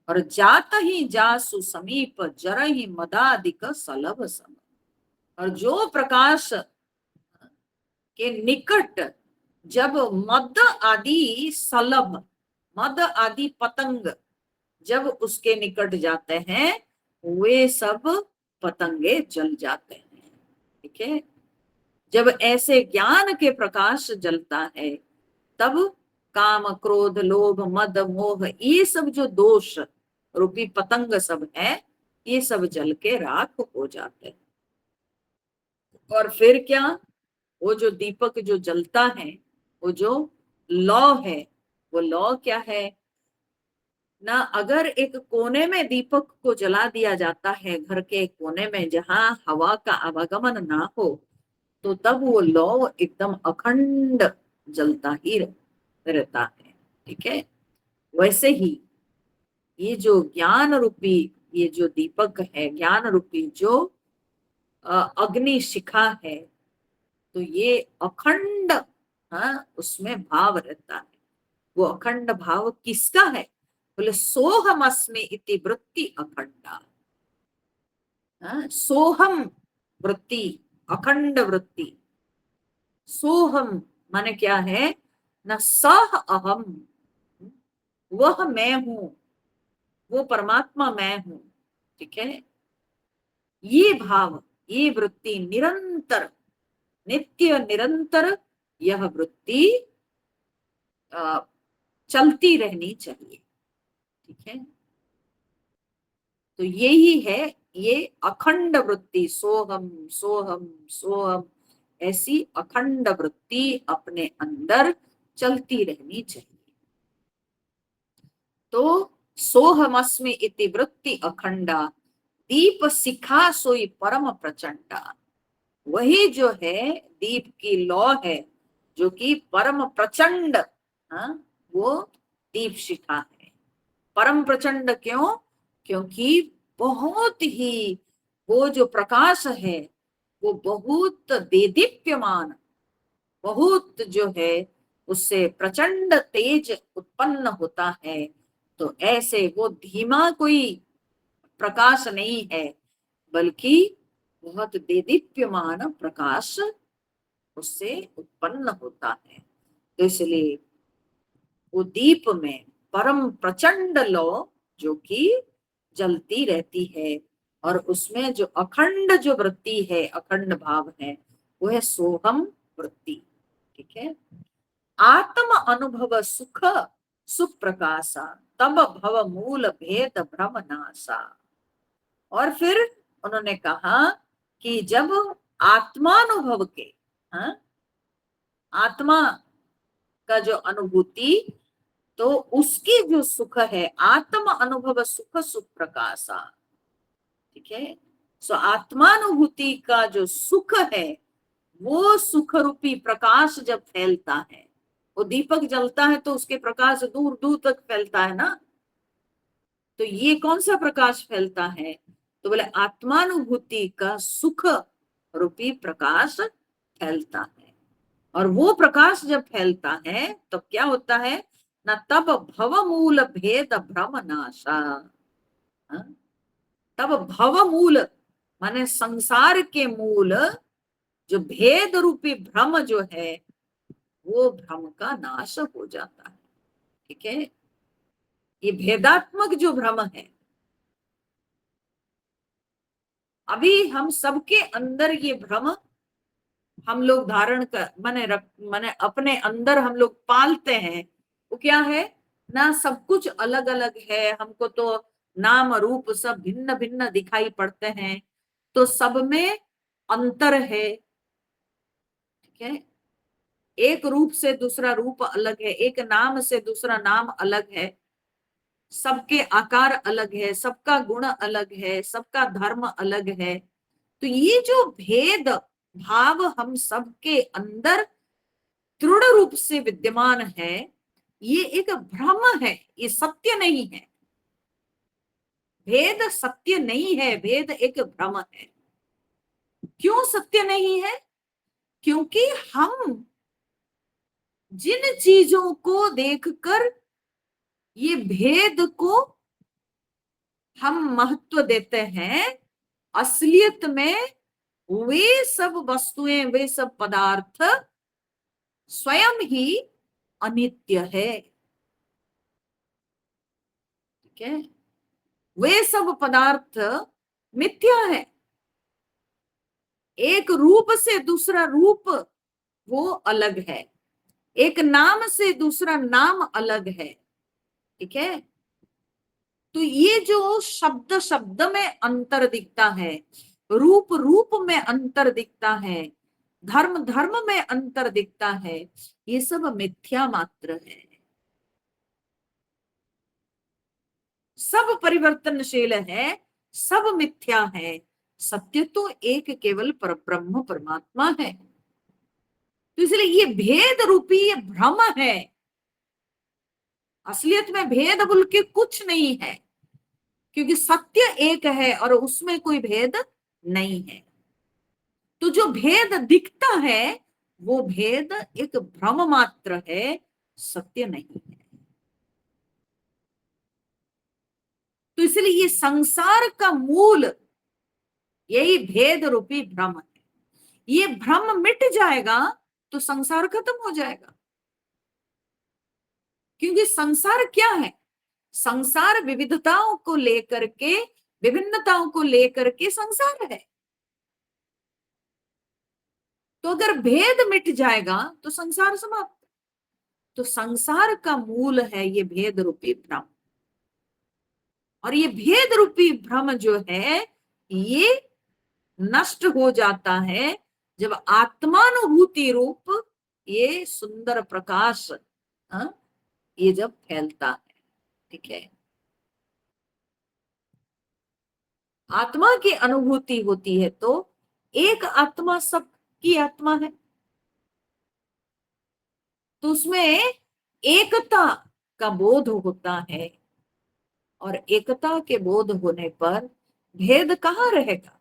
Speaker 1: और जात ही जासु समीप जर ही मदादिक सलभ सम। और जो प्रकाश के निकट जब मद आदि सलभ, मद आदि पतंग जब उसके निकट जाते हैं वे सब पतंगे जल जाते हैं। ठीक है। जब ऐसे ज्ञान के प्रकाश जलता है तब काम क्रोध लोभ मद मोह ये सब जो दोष रूपी पतंग सब है ये सब जल के राख हो जाते हैं। और फिर क्या, वो जो दीपक जो जलता है वो जो लौ है, वो लौ क्या है ना, अगर एक कोने में दीपक को जला दिया जाता है घर के कोने में जहां हवा का आवागमन ना हो तो तब वो लौ एकदम अखंड जलता ही रहता है। ठीक है। वैसे ही ये जो ज्ञान रूपी ये जो दीपक है, ज्ञान रूपी जो अग्नि शिखा है, तो ये अखंड उसमें भाव रहता है। वो अखंड भाव किसका है, बोले सोहम अस्मि इति वृत्ति अखंडा। सोहम वृत्ति, अखंड वृत्ति। सोहम माने क्या है न, सह अहम, वह मैं हूं, वो परमात्मा मैं हूं। ठीक है। ये भाव, ये वृत्ति निरंतर, नित्य निरंतर यह वृत्ति चलती रहनी चाहिए। ठीक है। तो यही है ये अखंड वृत्ति, सोहम सोहम सोहम, ऐसी अखंड वृत्ति अपने अंदर चलती रहनी चाहिए। तो सोहमस्मि इति वृत्ति अखंडा दीप शिखा सोई परम प्रचंडा। वही जो है दीप की लौ है जो कि परम प्रचंड, वो दीप शिखा है। परम प्रचंड क्यों, क्योंकि बहुत ही वो जो प्रकाश है वो बहुत देदीप्यमान, बहुत जो है उससे प्रचंड तेज उत्पन्न होता है। तो ऐसे वो धीमा कोई प्रकाश नहीं है बल्कि बहुत देदीप्यमान प्रकाश उससे उत्पन्न होता है। तो इसलिए वो दीप में परम प्रचंड लौ जो कि जलती रहती है और उसमें जो अखंड जो वृत्ति है, अखंड भाव है, वो है सोहम वृत्ति। ठीक है। आत्म अनुभव सुख सुप्रकाशा तब भव मूल भेद भ्रम नासा। और फिर उन्होंने कहा कि जब आत्मानुभव के, आत्मा का जो अनुभूति, तो उसकी जो सुख है आत्म अनुभव सुख सुप्रकाशा। ठीक है। सो आत्मानुभूति का जो सुख है वो सुख रूपी प्रकाश जब फैलता है, वो दीपक जलता है तो उसके प्रकाश दूर दूर तक फैलता है ना। तो ये कौन सा प्रकाश फैलता है, तो बोले आत्मानुभूति का सुख रूपी प्रकाश फैलता है। और वो प्रकाश जब फैलता है तो क्या होता है न, तब भव मूल भेद भ्रम नाशा। तब भव मूल माने संसार के मूल जो भेद रूपी भ्रम जो है वो भ्रम का नाश हो जाता है। ठीक है। ये भेदात्मक जो भ्रम है, अभी हम सबके अंदर ये भ्रम हम लोग धारण कर माने अपने अंदर हम लोग पालते हैं। वो क्या है ना, सब कुछ अलग अलग है, हमको तो नाम रूप सब भिन्न भिन्न दिखाई पड़ते हैं, तो सब में अंतर है। ठीक है। एक रूप से दूसरा रूप अलग है, एक नाम से दूसरा नाम अलग है, सबके आकार अलग है, सबका गुण अलग है, सबका धर्म अलग है। तो ये जो भेद भाव हम सबके अंदर दृढ़ रूप से विद्यमान है, ये एक भ्रम है, ये सत्य नहीं है। भेद सत्य नहीं है, भेद एक भ्रम है। क्यों सत्य नहीं है? क्योंकि हम जिन चीजों को देखकर ये भेद को हम महत्व देते हैं, असलियत में वे सब वस्तुएं, वे सब पदार्थ स्वयं ही अनित्य है। ठीक है, वे सब पदार्थ मिथ्या है। एक रूप से दूसरा रूप वो अलग है, एक नाम से दूसरा नाम अलग है। ठीक है, तो ये जो शब्द शब्द में अंतर दिखता है, रूप रूप में अंतर दिखता है, धर्म धर्म में अंतर दिखता है, ये सब मिथ्या मात्र है। सब परिवर्तनशील है, सब मिथ्या है। सत्य तो एक केवल परब्रह्म परमात्मा है। तो इसलिए ये भेद रूपी ये भ्रम है। असलियत में भेद बोल के कुछ नहीं है, क्योंकि सत्य एक है और उसमें कोई भेद नहीं है। तो जो भेद दिखता है वो भेद एक भ्रम मात्र है, सत्य नहीं है। तो इसलिए ये संसार का मूल यही भेद रूपी भ्रम है। ये भ्रम मिट जाएगा तो संसार खत्म हो जाएगा। क्योंकि संसार क्या है? संसार विविधताओं को लेकर के, विभिन्नताओं को लेकर के संसार है। तो अगर भेद मिट जाएगा तो संसार समाप्त। तो संसार का मूल है ये भेद रूपी भ्रम। और ये भेद रूपी भ्रम जो है ये नष्ट हो जाता है जब आत्मानुभूति रूप ये सुंदर प्रकाश, ये जब फैलता है। ठीक है, आत्मा की अनुभूति होती है तो एक आत्मा सबकी आत्मा है, तो उसमें एकता का बोध होता है। और एकता के बोध होने पर भेद कहाँ रहेगा?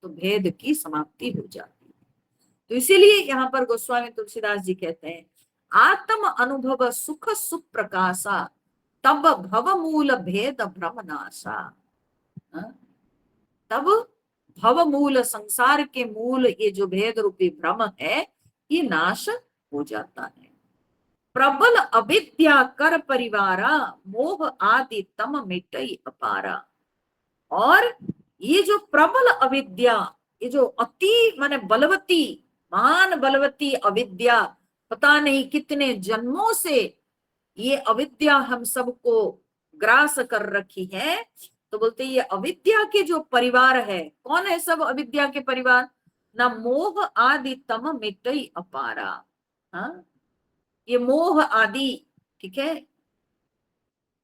Speaker 1: तो भेद की समाप्ति हो जाती है। तो इसीलिए यहाँ पर गोस्वामी तुलसीदास जी कहते हैं, आत्म अनुभव सुख सुप्रकाशा तब भव मूल भेद भ्रम नाशा। तब भव मूल, संसार के मूल ये जो भेद रूपी भ्रम है ये नाश हो जाता है। प्रबल अविद्या कर परिवारा मोह आदि तम मिटई अपारा। और ये जो प्रबल अविद्या, ये जो अति माने बलवती, महान बलवती अविद्या, पता नहीं कितने जन्मों से ये अविद्या हम सबको ग्रास कर रखी है। तो बोलते ये अविद्या के जो परिवार है, कौन है सब अविद्या के परिवार? ना मोह आदि तम मिटई अपारा। हाँ, ये मोह आदि, ठीक है,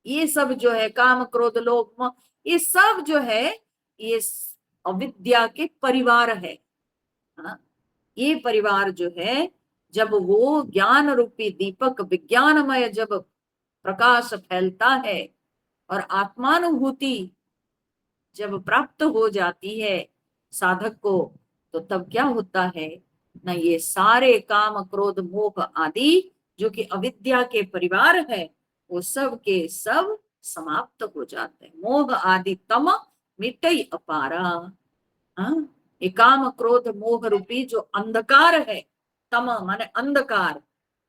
Speaker 1: ये सब जो है काम क्रोध लोभ मोह, ये सब जो है ये अविद्या के परिवार है। हाँ, ये परिवार जो है जब वो ज्ञान रूपी दीपक विज्ञानमय जब प्रकाश फैलता है और आत्मानुभूति जब प्राप्त हो जाती है साधक को, तो तब क्या होता है ना, ये सारे काम क्रोध मोह आदि जो कि अविद्या के परिवार है वो सब के सब समाप्त हो जाते हैं। मोह आदि तम मिटई अपारा। हाँ, ये काम क्रोध मोह रूपी जो अंधकार है, तम माने अंधकार,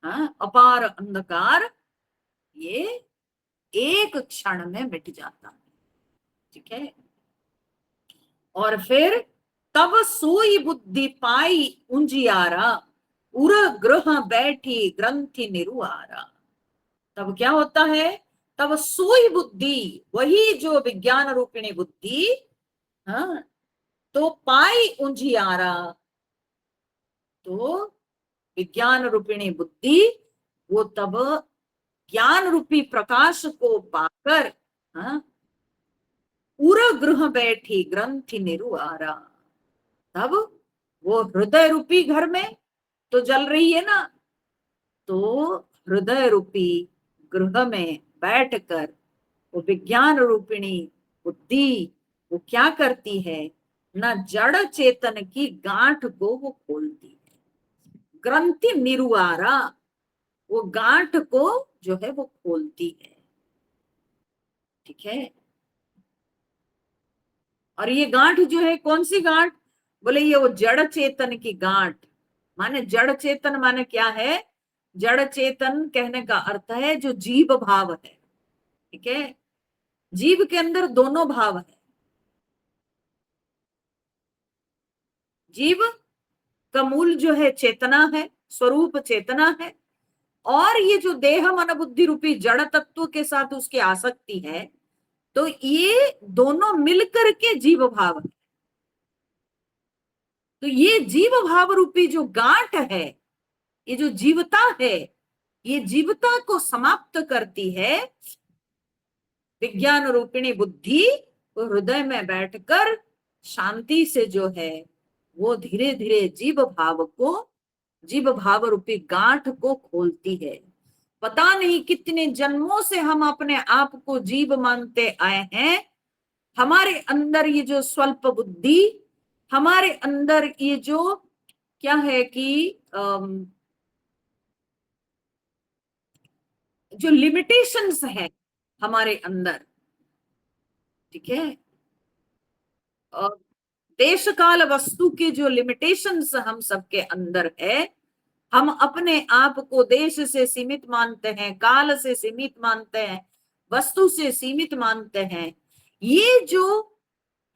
Speaker 1: हाँ, अपार अंधकार, ये एक क्षण में मिट जाता है। ठीक है, और फिर तब सोई बुद्धि पाई उंजियारा उर ग्रह बैठी ग्रंथि निरुआरा। तब क्या होता है? तब सोई बुद्धि, वही जो विज्ञान रूपिणी बुद्धि, हाँ, तो पाई उंजियारा, तो विज्ञान रूपिणी बुद्धि वो तब ज्ञान रूपी प्रकाश को पाकर, हाँ, उर गृह बैठी ग्रंथि निरुआरा, तब वो हृदय रूपी घर में, तो जल रही है ना। तो हृदय रूपी गृह में बैठकर वो विज्ञान रूपिणी बुद्धि वो क्या करती है ना, जड़ चेतन की गांठ को वो खोलती है। ग्रंथि निरुआरा, वो गांठ को जो है वो खोलती है। ठीक है। और ये गांठ जो है कौन सी गांठ, बोले ये वो जड़ चेतन की गांठ। माने जड़ चेतन माने क्या है, जड़ चेतन कहने का अर्थ है जो जीव भाव है। ठीक है। जीव के अंदर दोनों भाव है। जीव का मूल जो है चेतना है, स्वरूप चेतना है। और ये जो देह मन बुद्धि रूपी जड़ तत्व के साथ उसकी आसक्ति है, तो ये दोनों मिलकर के जीव भाव है। तो ये जीव भाव रूपी जो गांठ है, ये जो जीवता है, ये जीवता को समाप्त करती है विज्ञान रूपिणी बुद्धि। वो हृदय में बैठकर शांति से जो है वो धीरे धीरे जीव भाव रूपी गांठ को खोलती है। पता नहीं कितने जन्मों से हम अपने आप को जीव मानते आए हैं। हमारे अंदर ये जो स्वल्प बुद्धि, हमारे अंदर ये जो क्या है कि जो लिमिटेशंस है हमारे अंदर। ठीक है। देश काल वस्तु के जो लिमिटेशंस हम सबके अंदर है, हम अपने आप को देश से सीमित मानते हैं, काल से सीमित मानते हैं, वस्तु से सीमित मानते हैं। ये जो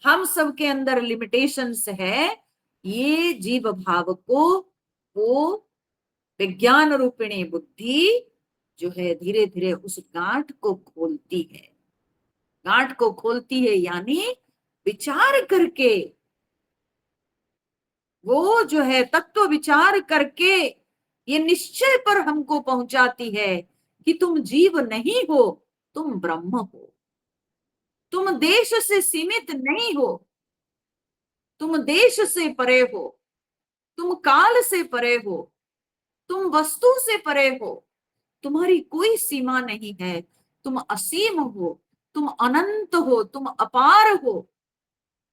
Speaker 1: हम सबके अंदर लिमिटेशंस है, ये जीव भाव को वो विज्ञान रूपिणी बुद्धि जो है धीरे धीरे उस गांठ को खोलती है। गांठ को खोलती है यानी विचार करके, वो जो है तत्व विचार करके ये निश्चय पर हमको पहुंचाती है कि तुम जीव नहीं हो, तुम ब्रह्म हो। तुम देश से सीमित नहीं हो, तुम देश से परे हो, तुम काल से परे हो, तुम वस्तु से परे हो। तुम्हारी कोई सीमा नहीं है, तुम असीम हो, तुम अनंत हो, तुम अपार हो।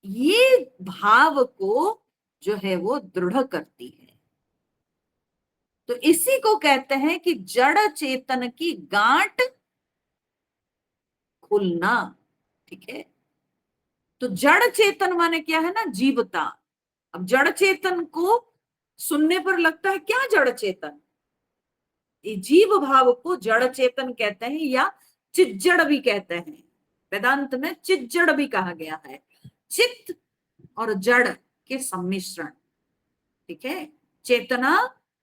Speaker 1: ये भाव को जो है वो दृढ़ करती है। तो इसी को कहते हैं कि जड़ चेतन की गांठ खुलना। ठीक है। तो जड़ चेतन माने क्या है ना, जीवता। अब जड़ चेतन को सुनने पर लगता है क्या जड़ चेतन, ये जीव भाव को जड़ चेतन कहते हैं या चिज्जड़ भी कहते हैं। वेदांत में चिज्जड़ भी कहा गया है, चित्त और जड़ के सम्मिश्रण। ठीक है। चेतना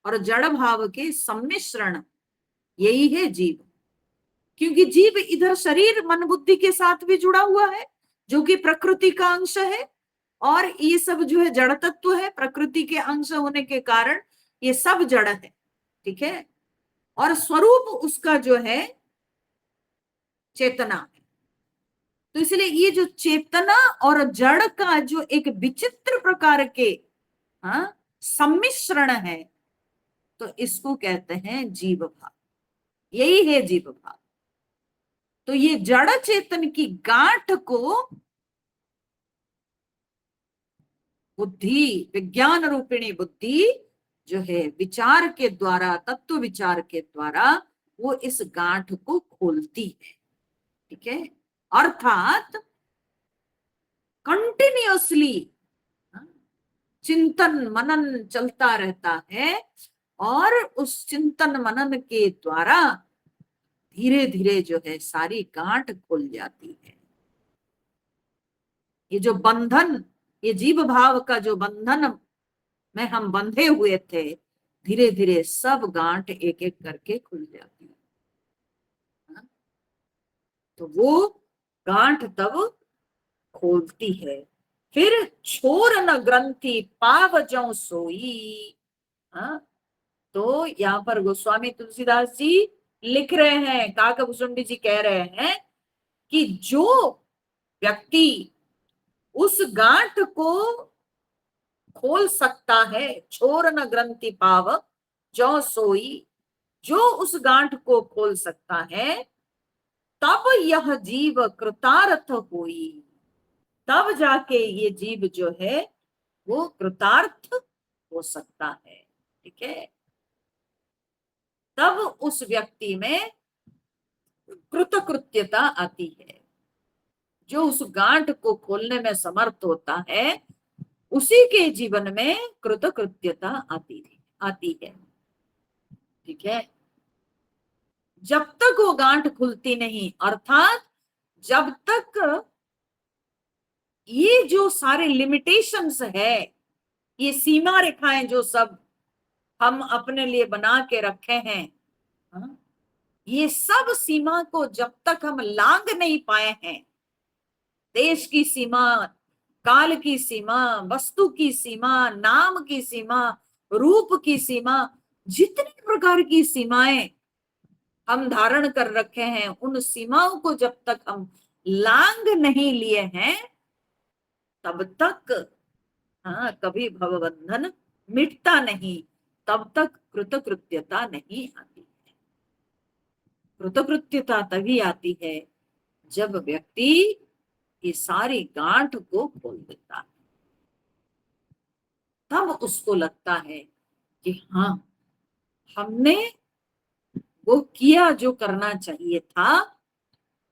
Speaker 1: और जड़ भाव के सम्मिश्रण, यही है जीव। क्योंकि जीव इधर शरीर मन बुद्धि के साथ भी जुड़ा हुआ है, जो कि प्रकृति का अंश है। और ये सब जो है जड़ तत्व है, प्रकृति के अंश होने के कारण ये सब जड़ है। ठीक है। और स्वरूप उसका जो है चेतना है। तो इसलिए ये जो चेतना और जड़ का जो एक विचित्र प्रकार के सम्मिश्रण है, तो इसको कहते हैं जीव भाव। यही है जीव भाव। तो ये जड़ चेतन की गांठ को बुद्धि, विज्ञान रूपिणी बुद्धि जो है विचार के द्वारा, तत्व विचार के द्वारा वो इस गांठ को खोलती है। ठीक है। अर्थात कंटिन्यूअसली चिंतन मनन चलता रहता है और उस चिंतन मनन के द्वारा धीरे धीरे जो है सारी गांठ खुल जाती है। ये जो बंधन, ये जीव भाव का जो बंधन में हम बंधे हुए थे, धीरे धीरे सब गांठ एक एक करके खुल जाती है। तो वो गांठ तब खोलती है। फिर छोर न ग्रंथि पाव जौ सोई। तो यहाँ पर गोस्वामी तुलसीदास जी लिख रहे हैं, काकभूषुंडी जी कह रहे हैं कि जो व्यक्ति उस गांठ को खोल सकता है, छोर न ग्रंथि पाव जो सोई, जो उस गांठ को खोल सकता है, तब यह जीव कृतार्थ होई। तब जाके ये जीव जो है वो कृतार्थ हो सकता है। ठीक है, तब उस व्यक्ति में कृतकृत्यता आती है। जो उस गांठ को खोलने में समर्थ होता है, उसी के जीवन में कृतकृत्यता आती है। ठीक है, जब तक वो गांठ खुलती नहीं, अर्थात जब तक ये जो सारे लिमिटेशंस है, ये सीमा रेखाएं जो सब हम अपने लिए बना के रखे हैं, हाँ, ये सब सीमा को जब तक हम लांघ नहीं पाए हैं, देश की सीमा, काल की सीमा, वस्तु की सीमा, नाम की सीमा, रूप की सीमा, जितनी प्रकार की सीमाएं हम धारण कर रखे हैं, उन सीमाओं को जब तक हम लांघ नहीं लिए हैं, तब तक, हाँ, कभी भवबंधन मिटता नहीं, तब तक कृतकृत्यता नहीं आती। कृतकृत्यता तभी आती है जब व्यक्ति ये सारी गांठ को खोल देता है। तब उसको लगता है कि हाँ, हमने वो किया जो करना चाहिए था,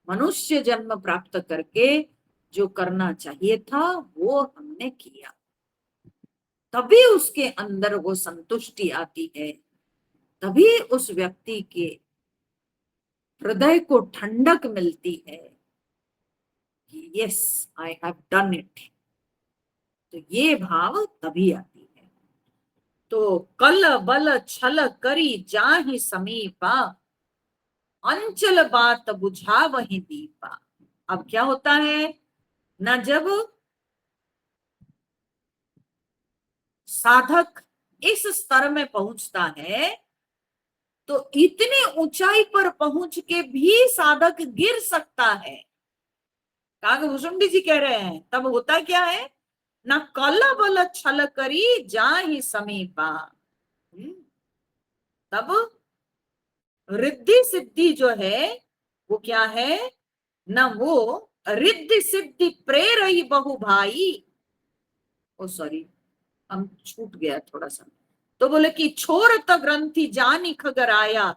Speaker 1: मनुष्य जन्म प्राप्त करके जो करना चाहिए था वो हमने किया। तभी उसके अंदर वो संतुष्टि आती है, तभी उस व्यक्ति के हृदय को ठंडक मिलती है कि yes, I have done it. तो ये भाव तभी आती है। तो कल बल छल करी जाहि समीपा, अंचल बात बुझा वही दीपा। अब क्या होता है ना, जब साधक इस स्तर में पहुंचता है, तो इतनी ऊंचाई पर पहुंच के भी साधक गिर सकता है। कागभूषण जी कह रहे हैं, तब होता क्या है ना, कल बल छल करी जाहि समीपा। तब रिद्धि सिद्धि जो है वो क्या है ना, वो रिद्धि सिद्धि प्रेरई बहु भाई। ओ सॉरी, हम छूट गया थोड़ा सा। तो बोले कि छोर त ग्रंथि जानी खगराया,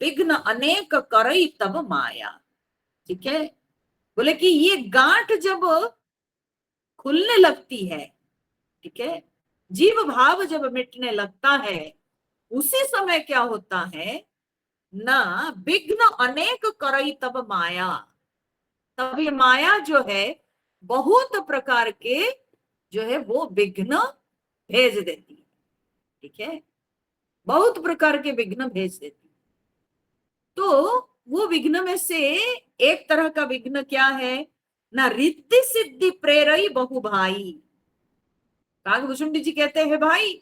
Speaker 1: विघ्न अनेक करई तब माया। ठीक है, बोले कि ये गांठ जब खुलने लगती है, ठीक है, जीव भाव जब मिटने लगता है, उसी समय क्या होता है ना, विघ्न अनेक करई तब माया। तब ये माया जो है बहुत प्रकार के जो है वो विघ्न भेज देती है। ठीक है, बहुत प्रकार के विघ्न भेज देती है। तो वो विघ्न में से एक तरह का विघ्न क्या है ना, रिद्धि सिद्धि प्रेरई बहु भाई। कागभूषण जी कहते हैं भाई,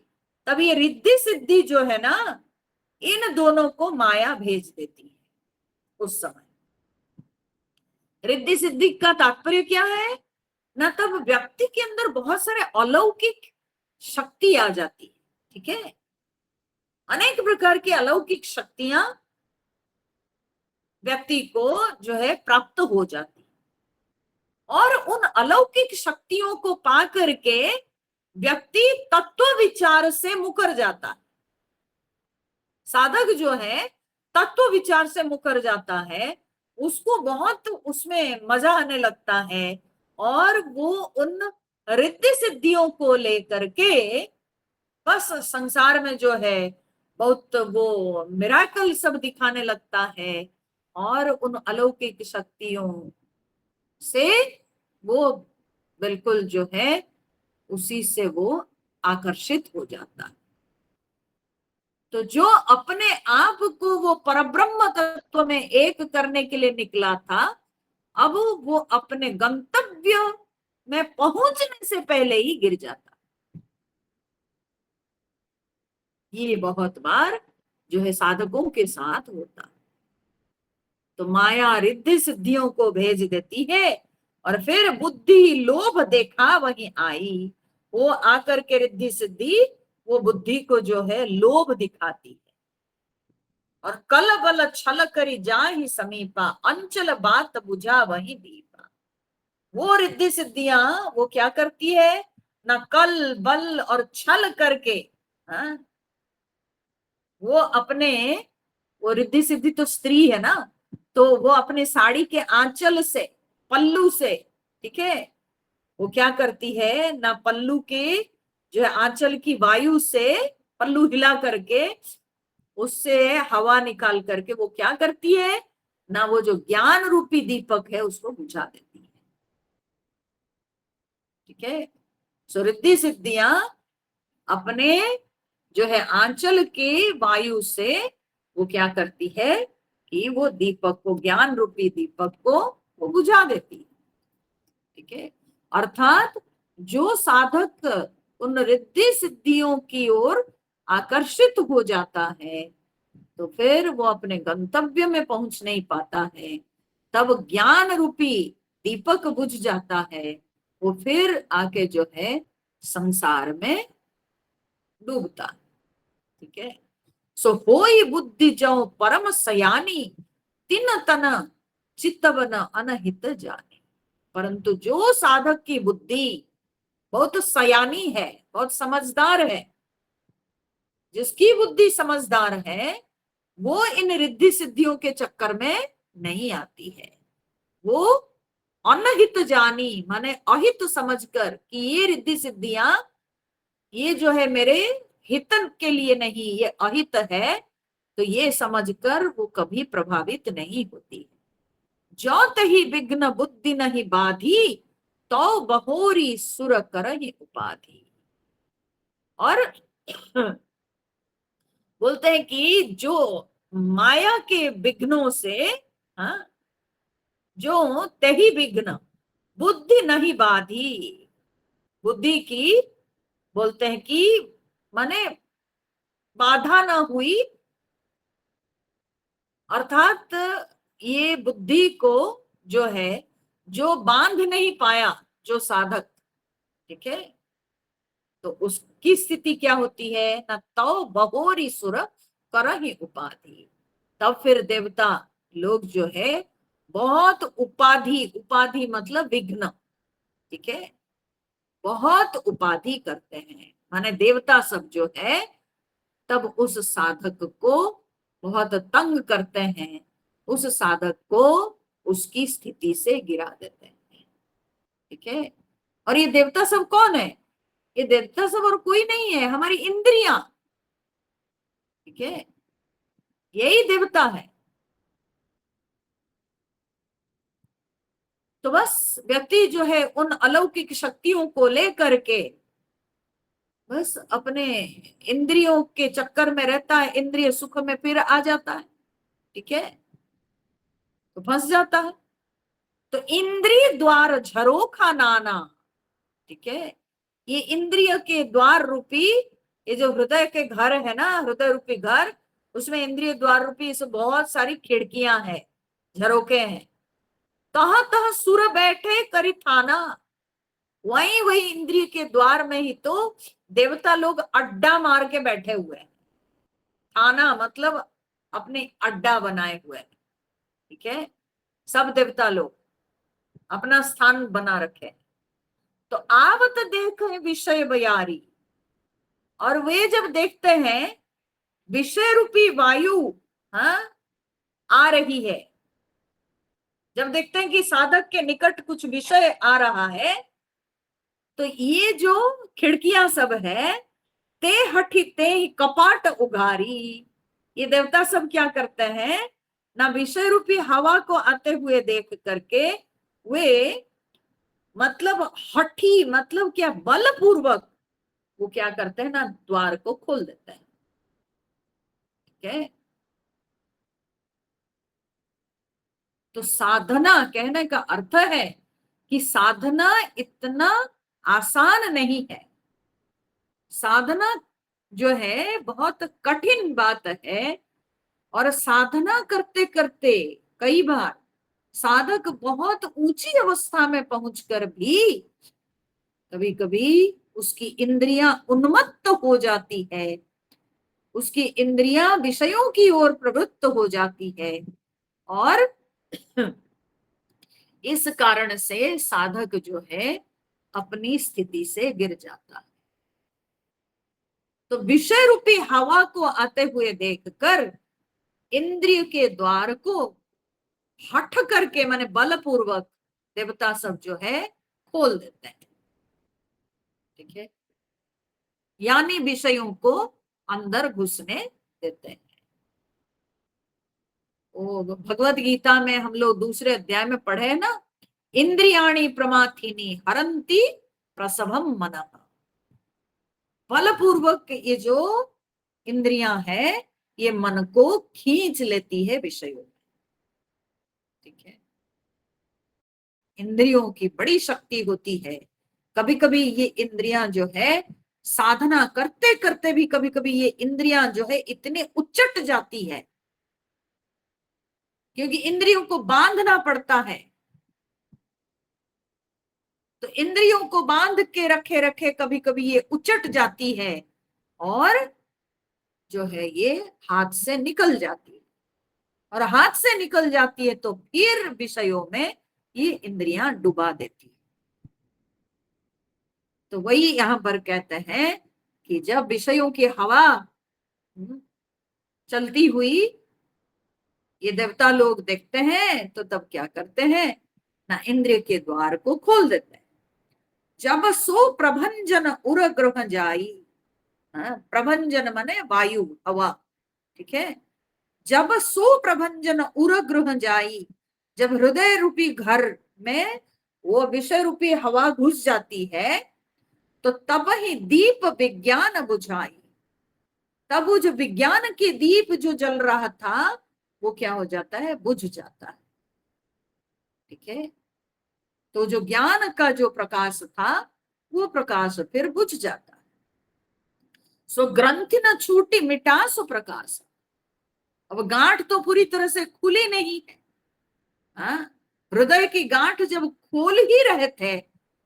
Speaker 1: तब ये रिद्धि सिद्धि जो है ना, इन दोनों को माया भेज देती है उस समय। रिद्धि सिद्धि का तात्पर्य क्या है ना, तब व्यक्ति के अंदर बहुत सारे अलौकिक शक्ति आ जाती है। ठीक है, अनेक प्रकार की अलौकिक शक्तियां व्यक्ति को जो है प्राप्त हो जाती, और उन अलौकिक शक्तियों को पा करके व्यक्ति तत्व विचार से मुकर जाता है। साधक जो है तत्व विचार से मुकर जाता है, उसको बहुत उसमें मजा आने लगता है, और वो उन रिद्धि सिद्धियों को लेकर के बस संसार में जो है बहुत वो मिराकल सब दिखाने लगता है, और उन अलौकिक शक्तियों से वो बिल्कुल जो है उसी से वो आकर्षित हो जाता है। तो जो अपने आप को वो परब्रह्म तत्व में एक करने के लिए निकला था, अब वो अपने गंतव्य में पहुंचने से पहले ही गिर जाता। ये बहुत बार जो है साधकों के साथ होता। तो माया रिद्धि सिद्धियों को भेज देती है, और फिर बुद्धि लोभ देखा वही आई। वो आकर के रिद्धि सिद्धि वो बुद्धि को जो है लोभ दिखाती है। और कल बल छल करी जाहि समीपा, अंचल बात बुझा वही दीपा। वो रिद्धि सिद्धियां वो क्या करती है ना, कल बल और छल करके, हाँ, वो अपने, वो रिद्धि सिद्धि तो स्त्री है ना, तो वो अपने साड़ी के आंचल से, पल्लू से, ठीक है, वो क्या करती है ना, पल्लू के जो है आंचल की वायु से पल्लू हिला करके उससे हवा निकाल करके वो क्या करती है ना, वो जो ज्ञान रूपी दीपक है उसको बुझा देती है। ठीक है, सो रिद्धि सिद्धियां अपने जो है आंचल के वायु से वो क्या करती है कि वो दीपक को, ज्ञान रूपी दीपक को वो बुझा देती है। ठीक है, अर्थात जो साधक उन रिद्धि सिद्धियों की ओर आकर्षित हो जाता है तो फिर वो अपने गंतव्य में पहुंच नहीं पाता है, तब ज्ञान रूपी दीपक बुझ जाता है, वो फिर आके जो है संसार में डूबता है। ठीक है, सो होई बुद्धि जो परम सयानी, तिन तन चित्तवन अनहित जानी। परंतु जो साधक की बुद्धि बहुत सयानी है, बहुत समझदार है, जिसकी बुद्धि समझदार है, वो इन रिद्धि सिद्धियों के चक्कर में नहीं आती है। वो अनहित जानी माने अहित समझकर कि ये रिद्धि सिद्धियां ये जो है मेरे हित के लिए नहीं, ये अहित है, तो ये समझकर वो कभी प्रभावित नहीं होती। जो तही विघ्न बुद्धि नहीं बाधी, तो बहोरी सुर करहि उपाधि। और बोलते हैं कि जो माया के विघ्नों से, हाँ, जो तही विघ्न बुद्धि नहीं बाधी, बुद्धि की बोलते हैं कि माने बाधा ना हुई, अर्थात ये बुद्धि को जो है जो बांध नहीं पाया जो साधक, ठीक है, तो उसकी स्थिति क्या होती है ना, तो बहोरी सुर करहि उपाधि। तब फिर देवता लोग जो है बहुत उपाधि, उपाधि मतलब विघ्न, ठीक है, बहुत उपाधि करते हैं, माने देवता सब जो है तब उस साधक को बहुत तंग करते हैं, उस साधक को उसकी स्थिति से गिरा देते हैं। ठीक है, और ये देवता सब कौन है, ये देवता सब और कोई नहीं है, हमारी इंद्रियां। ठीक है, यही देवता है। तो बस व्यक्ति जो है उन अलौकिक शक्तियों को लेकर के बस अपने इंद्रियों के चक्कर में रहता है, इंद्रिय सुख में फिर आ जाता है। ठीक है, तो फंस जाता है। तो इंद्रिय द्वार झरोखा नाना, ठीक है, ये इंद्रिय के द्वार रूपी, ये जो हृदय के घर है ना, हृदय रूपी घर, उसमें इंद्रिय द्वार रूपी इस बहुत सारी खिड़कियां हैं, झरोके हैं। तह तह सुर बैठे करी थाना, वही वही इंद्रिय के द्वार में ही तो देवता लोग अड्डा मार के बैठे हुए हैं। थाना मतलब अपने अड्डा बनाए हुए हैं। ठीक है, सब देवता लोग अपना स्थान बना रखे। तो आवत देखे विषय बयारी, और वे जब देखते हैं विषय रूपी वायु, हाँ, आ रही है, जब देखते हैं कि साधक के निकट कुछ विषय आ रहा है, तो ये जो खिड़कियां सब है, ते हठी ते ही कपाट उघारी, ये देवता सब क्या करते हैं ना, विषय रूपी हवा को आते हुए देख करके वे मतलब हठी मतलब क्या, बलपूर्वक वो क्या करते हैं ना, द्वार को खोल देते हैं। ठीक है, तो साधना कहने का अर्थ है कि साधना इतना आसान नहीं है, साधना जो है बहुत कठिन बात है। और साधना करते करते कई बार साधक बहुत ऊंची अवस्था में पहुंचकर भी कभी कभी उसकी इंद्रियां उन्मत्त हो जाती है, उसकी इंद्रियां विषयों की ओर प्रवृत्त हो जाती है और इस कारण से साधक जो है अपनी स्थिति से गिर जाता है। तो विषय रूपी हवा को आते हुए देखकर इंद्रिय के द्वार को हठ करके माने बलपूर्वक देवता सब जो है खोल देते हैं। ठीक है, यानी विषयों को अंदर घुसने देते हैं। ओ भगवत गीता में हम लोग दूसरे अध्याय में पढ़े हैं ना, इंद्रियाणी प्रमाथिनी हरंती प्रसभम मनः। बलपूर्वक ये जो इंद्रियां है ये मन को खींच लेती है विषयों में। ठीक है, इंद्रियों की बड़ी शक्ति होती है। कभी कभी ये इंद्रियां जो है साधना करते करते भी कभी कभी ये इंद्रियां जो है इतने उच्चट जाती है, क्योंकि इंद्रियों को बांधना पड़ता है। तो इंद्रियों को बांध के रखे रखे कभी कभी ये उचट जाती है और जो है ये हाथ से निकल जाती है, और हाथ से निकल जाती है तो फिर विषयों में ये इंद्रियां डुबा देती है। तो वही यहां पर कहते हैं कि जब विषयों की हवा चलती हुई ये देवता लोग देखते हैं तो तब क्या करते हैं ना, इंद्रिय के द्वार को खोल देते हैं। जब सो प्रभंजन उर ग्रह जाई, प्रभंजन माने वायु हवा। ठीक है, जब सो प्रभंजन उर ग्रह जाई, जब हृदय रूपी घर में वो विषय रूपी हवा घुस जाती है तो तब ही दीप विज्ञान बुझाई। तब वो जो विज्ञान के दीप जो जल रहा था वो क्या हो जाता है, बुझ जाता है। ठीक है, तो जो ज्ञान का जो प्रकाश था वो प्रकाश फिर बुझ जाता है। सो ग्रंथि न छूटी मिटा सो प्रकाश। अब गांठ तो पूरी तरह से खुली नहीं है। हाँ, हृदय की गांठ जब खोल ही रहे थे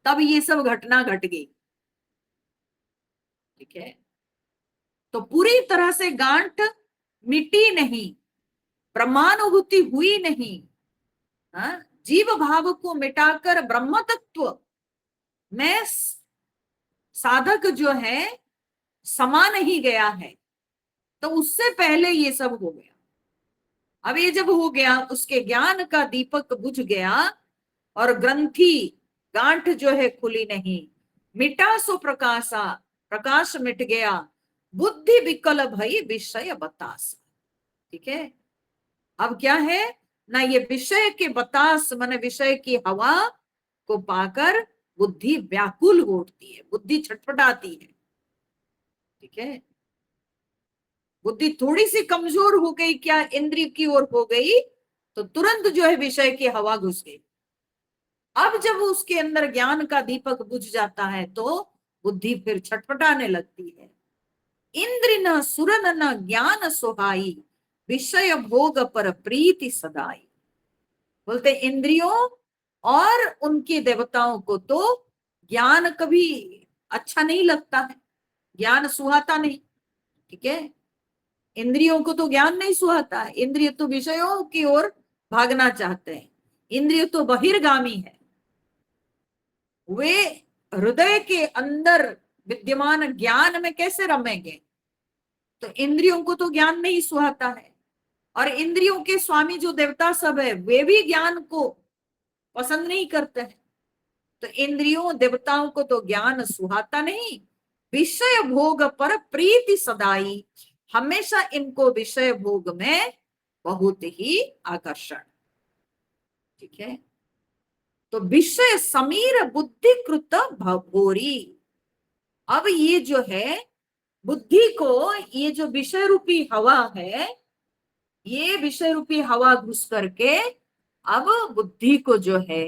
Speaker 1: तब ये सब घटना घट गई। ठीक है, तो पूरी तरह से गांठ मिटी नहीं, ब्रह्मानुभूति हुई नहीं। हाँ, जीव भाव को मिटाकर ब्रह्म तत्व में साधक जो है समा नहीं गया है, तो उससे पहले ये सब हो गया। अब ये जब हो गया उसके ज्ञान का दीपक बुझ गया और ग्रंथि गांठ जो है खुली नहीं, मिटा सो प्रकाशा, प्रकाश मिट गया, बुद्धि विकल भई विषय बतास। ठीक है, अब क्या है ना, ये विषय के बतास माने विषय की हवा को पाकर बुद्धि व्याकुल हो उठती है, बुद्धि छटपटाती है। ठीक है, बुद्धि थोड़ी सी कमजोर हो गई क्या, इंद्रिय की ओर हो गई तो तुरंत जो है विषय की हवा घुस गई। अब जब उसके अंदर ज्ञान का दीपक बुझ जाता है तो बुद्धि फिर छटपटाने लगती है। इंद्र न सुरन न ज्ञान सुहाई, विषय भोग पर प्रीति सदाई। बोलते इंद्रियों और उनके देवताओं को तो ज्ञान कभी अच्छा नहीं लगता है, ज्ञान सुहाता नहीं। ठीक है, इंद्रियों को तो ज्ञान नहीं सुहाता है, इंद्रिय तो विषयों की ओर भागना चाहते हैं, इंद्रिय तो बहिर्गामी है। वे हृदय के अंदर विद्यमान ज्ञान में कैसे रमेंगे। तो इंद्रियों को तो ज्ञान नहीं सुहाता है, और इंद्रियों के स्वामी जो देवता सब है वे भी ज्ञान को पसंद नहीं करते हैं। तो इंद्रियों देवताओं को तो ज्ञान सुहाता नहीं, विषय भोग पर प्रीति सदाई, हमेशा इनको विषय भोग में बहुत ही आकर्षण। ठीक है, तो विषय समीर बुद्धि कृत भोरी। अब ये जो है बुद्धि को, ये जो विषय रूपी हवा है, ये विषय रूपी हवा घुस करके अब बुद्धि को जो है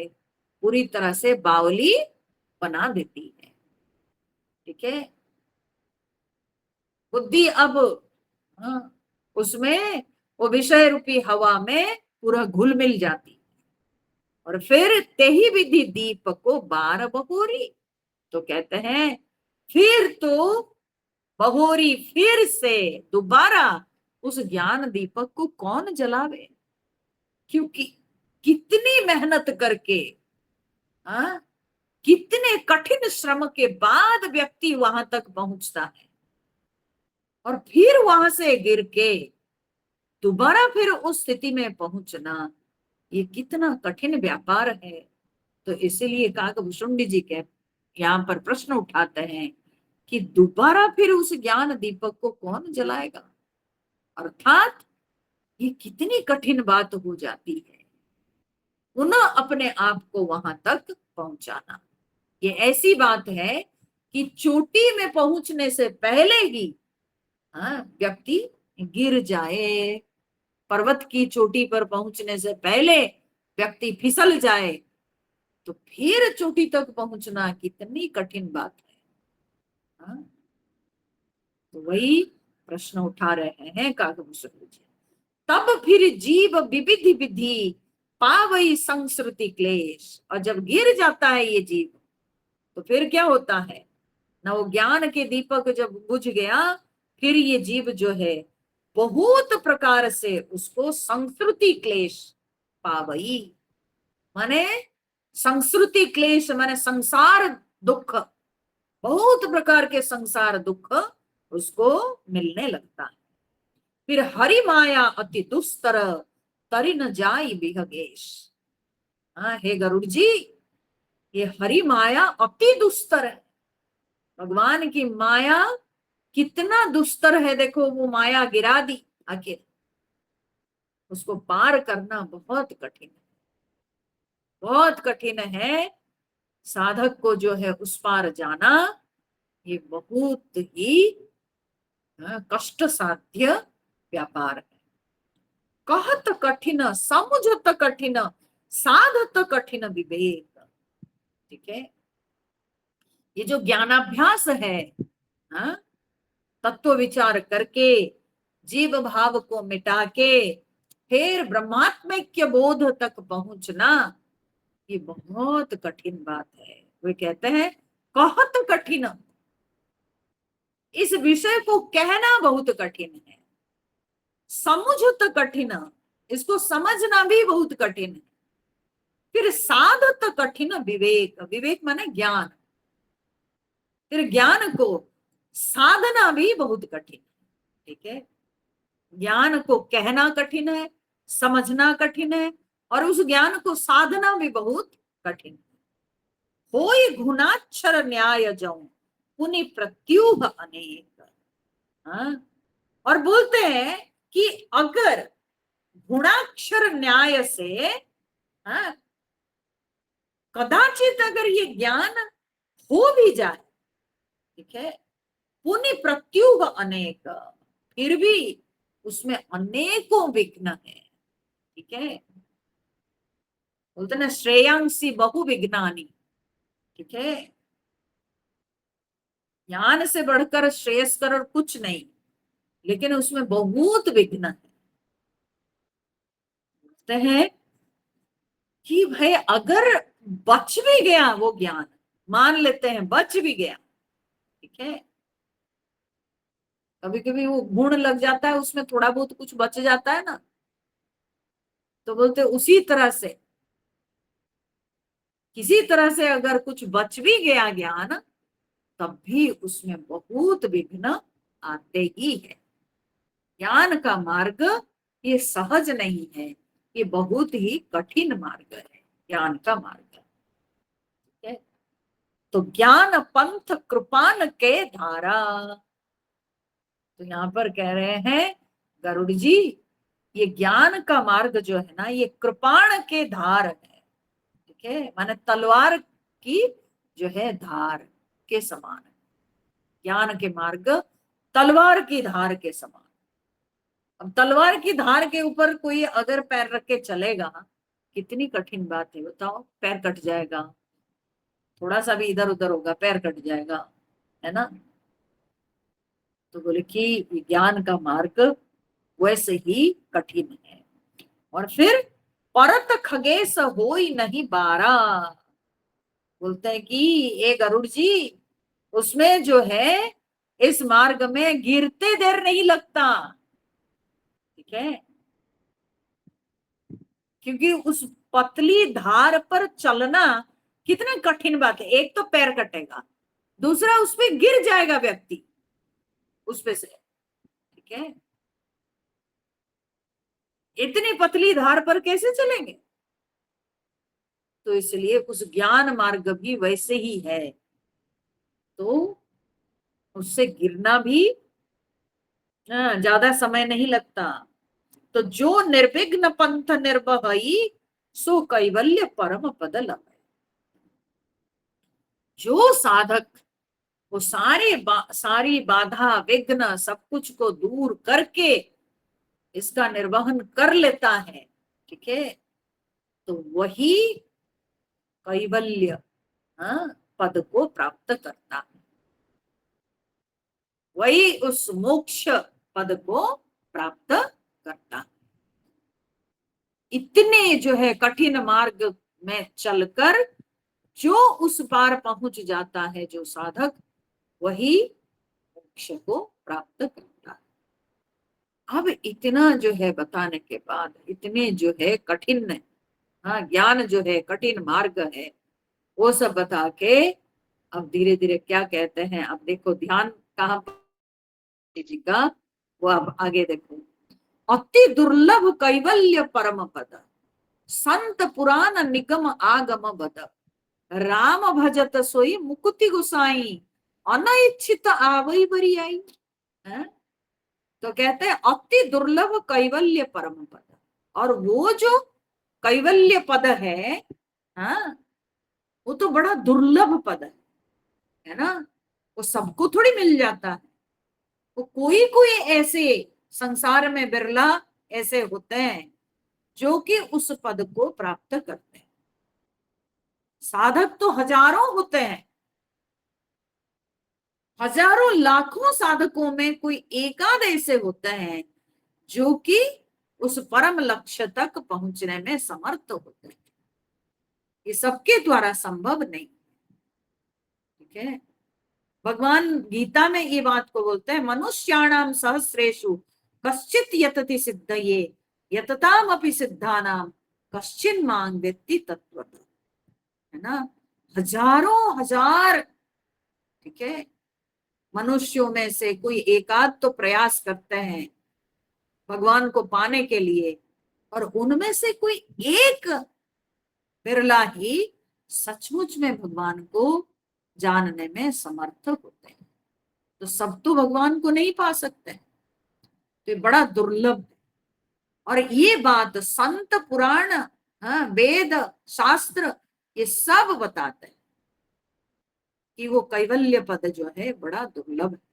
Speaker 1: पूरी तरह से बावली बना देती है। ठीक है, बुद्धि अब उसमें वो विषय रूपी हवा में पूरा घुल मिल जाती, और फिर तेही विधि दीप को बार बहोरी। तो कहते हैं फिर तो बहोरी फिर से दोबारा उस ज्ञान दीपक को कौन जलावे, क्योंकि कितनी मेहनत करके, हाँ, कितने कठिन श्रम के बाद व्यक्ति वहां तक पहुंचता है, और फिर वहां से गिर के दोबारा फिर उस स्थिति में पहुंचना, ये कितना कठिन व्यापार है। तो इसीलिए काकभूषुंडी जी के यहाँ पर प्रश्न उठाते हैं कि दोबारा फिर उस ज्ञान दीपक को कौन जलाएगा, अर्थात ये कितनी कठिन बात हो जाती है पुनः अपने आप को वहां तक पहुंचाना। ये ऐसी बात है कि चोटी में पहुंचने से पहले ही, हाँ, व्यक्ति गिर जाए, पर्वत की चोटी पर पहुंचने से पहले व्यक्ति फिसल जाए, तो फिर चोटी तक पहुंचना कितनी कठिन बात है। हाँ? तो वही प्रश्न उठा रहे हैं काकभूषण जी। तब फिर जीव विविधि विधि पावई संस्कृति क्लेश, और जब गिर जाता है ये जीव, तो फिर क्या होता है ना, वो ज्ञान के दीपक जब बुझ गया, फिर ये जीव जो है बहुत प्रकार से उसको संस्कृति क्लेश पावई, माने संस्कृति क्लेश माने संसार दुख, बहुत प्रकार के संसार दुख उसको मिलने लगता है। फिर हरि माया अति दुस्तर तरि न जाई बिहगेश। हाँ हे गरुड़ जी, ये हरि माया अति दुस्तर है, भगवान की माया कितना दुस्तर है, देखो वो माया गिरा दी आखिर, उसको पार करना बहुत कठिन है, बहुत कठिन है। साधक को जो है उस पार जाना ये बहुत ही कष्ट साध्य व्यापार है। कहत कठिन समुझत कठिन साधत कठिन विवेक। ठीक है, ये जो ज्ञानाभ्यास है, हाँ, तत्व विचार करके जीव भाव को मिटा के फिर ब्रह्मात्मैक्य बोध तक पहुंचना, ये बहुत कठिन बात है। वे कहते हैं कहत कठिन, इस विषय को कहना बहुत कठिन है, समुझत कठिन, इसको समझना भी बहुत कठिन है, फिर साधत कठिन विवेक, विवेक माने ज्ञान, फिर ज्ञान को साधना भी बहुत कठिन है। ठीक है, ज्ञान को कहना कठिन है, समझना कठिन है, और उस ज्ञान को साधना भी बहुत कठिन है। होय गुणाक्षर न्याय जाऊं पुनि प्रत्युह अनेक। हाँ? और बोलते हैं कि अगर गुणाक्षर न्याय से, हाँ, कदाचित अगर ये ज्ञान हो भी जाए, ठीक है, पुनि प्रत्युह अनेक, फिर भी उसमें अनेकों विघ्न है। ठीक है, बोलते ना श्रेयांसी बहु विघ्नानी। ठीक है, ज्ञान से बढ़कर श्रेयस्कर और कुछ नहीं, लेकिन उसमें बहुत विघ्न है। बोलते हैं कि भाई अगर बच भी गया वो ज्ञान, मान लेते हैं बच भी गया, ठीक है, कभी कभी वो गुण लग जाता है उसमें, थोड़ा बहुत कुछ बच जाता है ना, तो बोलते उसी तरह से किसी तरह से अगर कुछ बच भी गया ज्ञान, तब भी उसमें बहुत विघ्न आते ही है। ज्ञान का मार्ग ये सहज नहीं है, ये बहुत ही कठिन मार्ग है ज्ञान का मार्ग। ठीक है, तो ज्ञान पंथ कृपान के धारा, तो यहाँ पर कह रहे हैं गरुड़ जी, ये ज्ञान का मार्ग जो है ना, ये कृपाण के धार है। ठीक है, माने तलवार की जो है धार के समान है, ज्ञान के मार्ग तलवार की धार के समान। अब तलवार की धार के ऊपर कोई अगर पैर रख के चलेगा, कितनी कठिन बात है बताओ, पैर कट जाएगा, थोड़ा सा भी इधर उधर होगा पैर कट जाएगा, है ना। तो बोले कि ज्ञान का मार्ग वैसे ही कठिन है। और फिर परत खगेश होई नहीं बारा, बोलते हैं कि ए गरुड़ जी, उसमें जो है इस मार्ग में गिरते देर नहीं लगता, ठीक है, क्योंकि उस पतली धार पर चलना कितना कठिन बात है। एक तो पैर कटेगा, दूसरा उस पे गिर जाएगा व्यक्ति उस पे से, ठीक है, इतनी पतली धार पर कैसे चलेंगे। तो इसलिए उस ज्ञान मार्ग भी वैसे ही है, तो उससे गिरना भी ज्यादा समय नहीं लगता। तो जो निर्विघ्न पंथ निर्वहई सो कैवल्य परम पद लभै। जो साधक वो सारी बाधा विघ्न सब कुछ को दूर करके इसका निर्वहन कर लेता है, ठीक है, तो वही कैवल्य पद को प्राप्त करता है, वही उस मोक्ष पद को प्राप्त करता है। इतने जो है कठिन मार्ग में चलकर जो उस पार पहुंच जाता है जो साधक, वही मोक्ष को प्राप्त करता है। अब इतना जो है बताने के बाद, इतने जो है कठिन, ज्ञान जो है कठिन मार्ग है, वो सब बता के अब धीरे धीरे क्या कहते हैं, अब देखो ध्यान कहाँ जी का, वो अब आगे देखो। अति दुर्लभ कैवल्य परम पद संत पुराण निगम आगम बद राम भजत सोई मुकुति गुसाई अनइच्छित आवई बरी आई। तो कहते हैं अति दुर्लभ कैवल्य परम पद, और वो जो कैवल्य पद है, हाँ, वो तो बड़ा दुर्लभ पद है ना, वो सबको थोड़ी मिल जाता है। वो कोई कोई ऐसे संसार में बिरला ऐसे होते हैं जो कि उस पद को प्राप्त करते हैं। साधक तो हजारों होते हैं, हजारों लाखों साधकों में कोई एकाध ऐसे होते हैं जो कि उस परम लक्ष्य तक पहुंचने में समर्थ होते हैं। ये सबके द्वारा संभव नहीं, ठीक है। भगवान गीता में ये बात को बोलते हैं, मनुष्याणाम सहस्रेषु कश्चित यतति सिद्धये यतताम अपि सिद्धानाम कश्चिन मांग वेत्ति तत्वतः, है ना, हजारों हजार, ठीक है, मनुष्यों में से कोई एकाध तो प्रयास करते हैं भगवान को पाने के लिए, और उनमें से कोई एक बिरला ही सचमुच में भगवान को जानने में समर्थ होते हैं। तो सब तो भगवान को नहीं पा सकते, तो बड़ा दुर्लभ। और ये बात संत पुराण, वेद शास्त्र ये सब बताते हैं कि वो कैवल्य पद जो है बड़ा दुर्लभ है।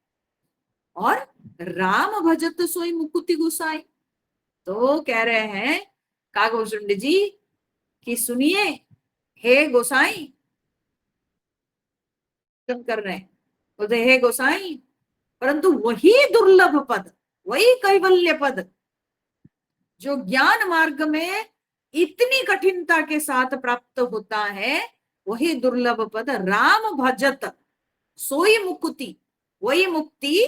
Speaker 1: और राम भजत सोई मुकुति गुसाई, तो कह रहे हैं कागभूषण जी कि सुनिए हे गोसाई, कर रहे हैं, बोलते हे गोसाई, परंतु वही दुर्लभ पद, वही कैवल्य पद जो ज्ञान मार्ग में इतनी कठिनता के साथ प्राप्त होता है, वही दुर्लभ पद राम भजत सोई मुक्ति, वही मुक्ति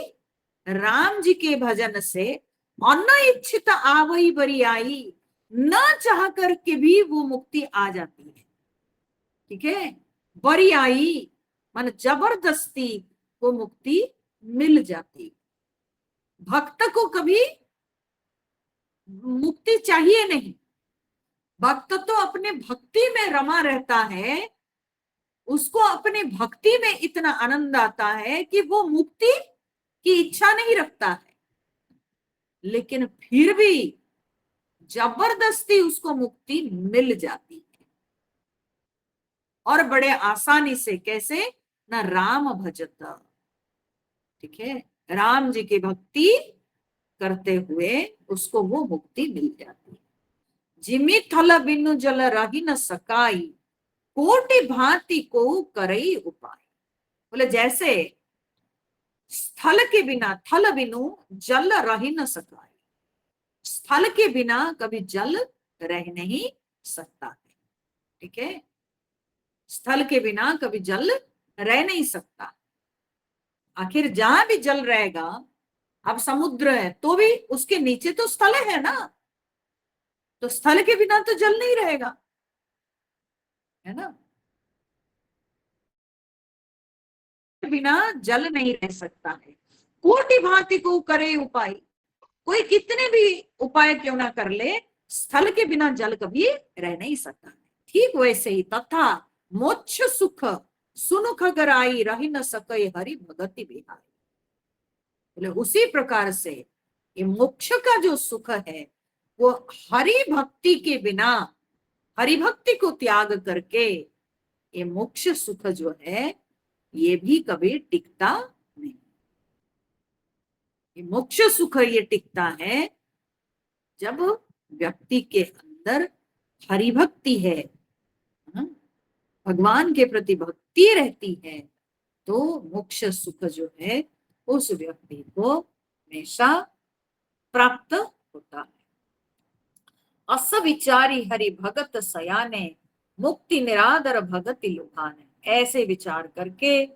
Speaker 1: राम जी के भजन से अनइच्छित आवई बरी आई, न चाह करके भी वो मुक्ति आ जाती है, ठीक है। बरी आई मन जबरदस्ती वो मुक्ति मिल जाती। भक्त को कभी मुक्ति चाहिए नहीं, भक्त तो अपने भक्ति में रमा रहता है, उसको अपनी भक्ति में इतना आनंद आता है कि वो मुक्ति की इच्छा नहीं रखता है, लेकिन फिर भी जबरदस्ती उसको मुक्ति मिल जाती है, और बड़े आसानी से, कैसे ना राम भजता, ठीक है, राम जी की भक्ति करते हुए उसको वो मुक्ति मिल जाती है। जिमि थल बिनु जल रही न सकाई कोटि भांति को करई उपाय। बोले जैसे स्थल के बिना, थल बिनु जल रही न सकाई, स्थल के बिना कभी जल रह नहीं सकता है, ठीक है, स्थल के बिना कभी जल रह नहीं सकता। आखिर जहां भी जल रहेगा, अब समुद्र है तो भी उसके नीचे तो स्थल है ना, तो स्थल के बिना तो जल नहीं रहेगा, है ना। बिना जल नहीं रह सकता है। कोटि भांति को करे उपाय, कोई कितने भी उपाय क्यों ना कर ले, स्थल के बिना जल कभी रह नहीं सकता। ठीक वैसे ही तथा मोक्ष सुख सुनुख गराई रही न सके हरि भगति बिहारी। बोले उसी प्रकार से ये मोक्ष का जो सुख है वो हरि भक्ति के बिना, हरि भक्ति को त्याग करके ये मोक्ष सुख जो है ये भी कभी टिकता नहीं। ये मोक्ष सुख ये टिकता है जब व्यक्ति के अंदर हरि भक्ति है, भगवान के प्रति भक्ति रहती है, तो मोक्ष सुख जो है उस व्यक्ति को हमेशा प्राप्त होता है। अस विचारी हरि भगत सयाने मुक्ति निरादर भगति लुभाने। ऐसे विचार करके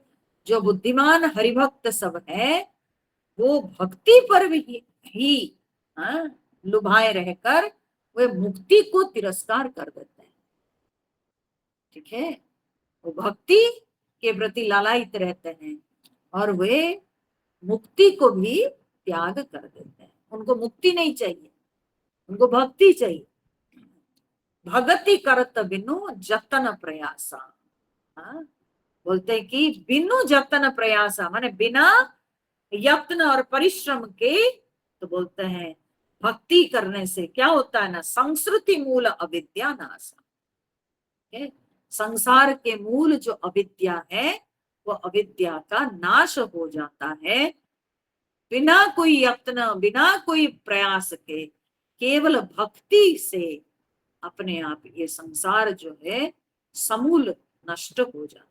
Speaker 1: जो बुद्धिमान हरिभक्त सब है वो भक्ति पर ही लुभाए रहकर वे मुक्ति को तिरस्कार कर देते हैं। ठीक है, वो भक्ति के प्रति लालायित रहते हैं और वे मुक्ति को भी त्याग कर देते हैं। उनको मुक्ति नहीं चाहिए, उनको भक्ति चाहिए। भगति करत बिनु जतन प्रयासा, बोलते हैं कि बिनु जतन प्रयासा माने बिना यत्न और परिश्रम के, तो बोलते हैं भक्ति करने से क्या होता है ना, संस्कृति मूल अविद्या नाश। संसार के मूल जो अविद्या है वो अविद्या का नाश हो जाता है बिना कोई यत्न, बिना कोई प्रयास के, केवल भक्ति से अपने आप ये संसार जो है समूल नष्ट हो जाता है।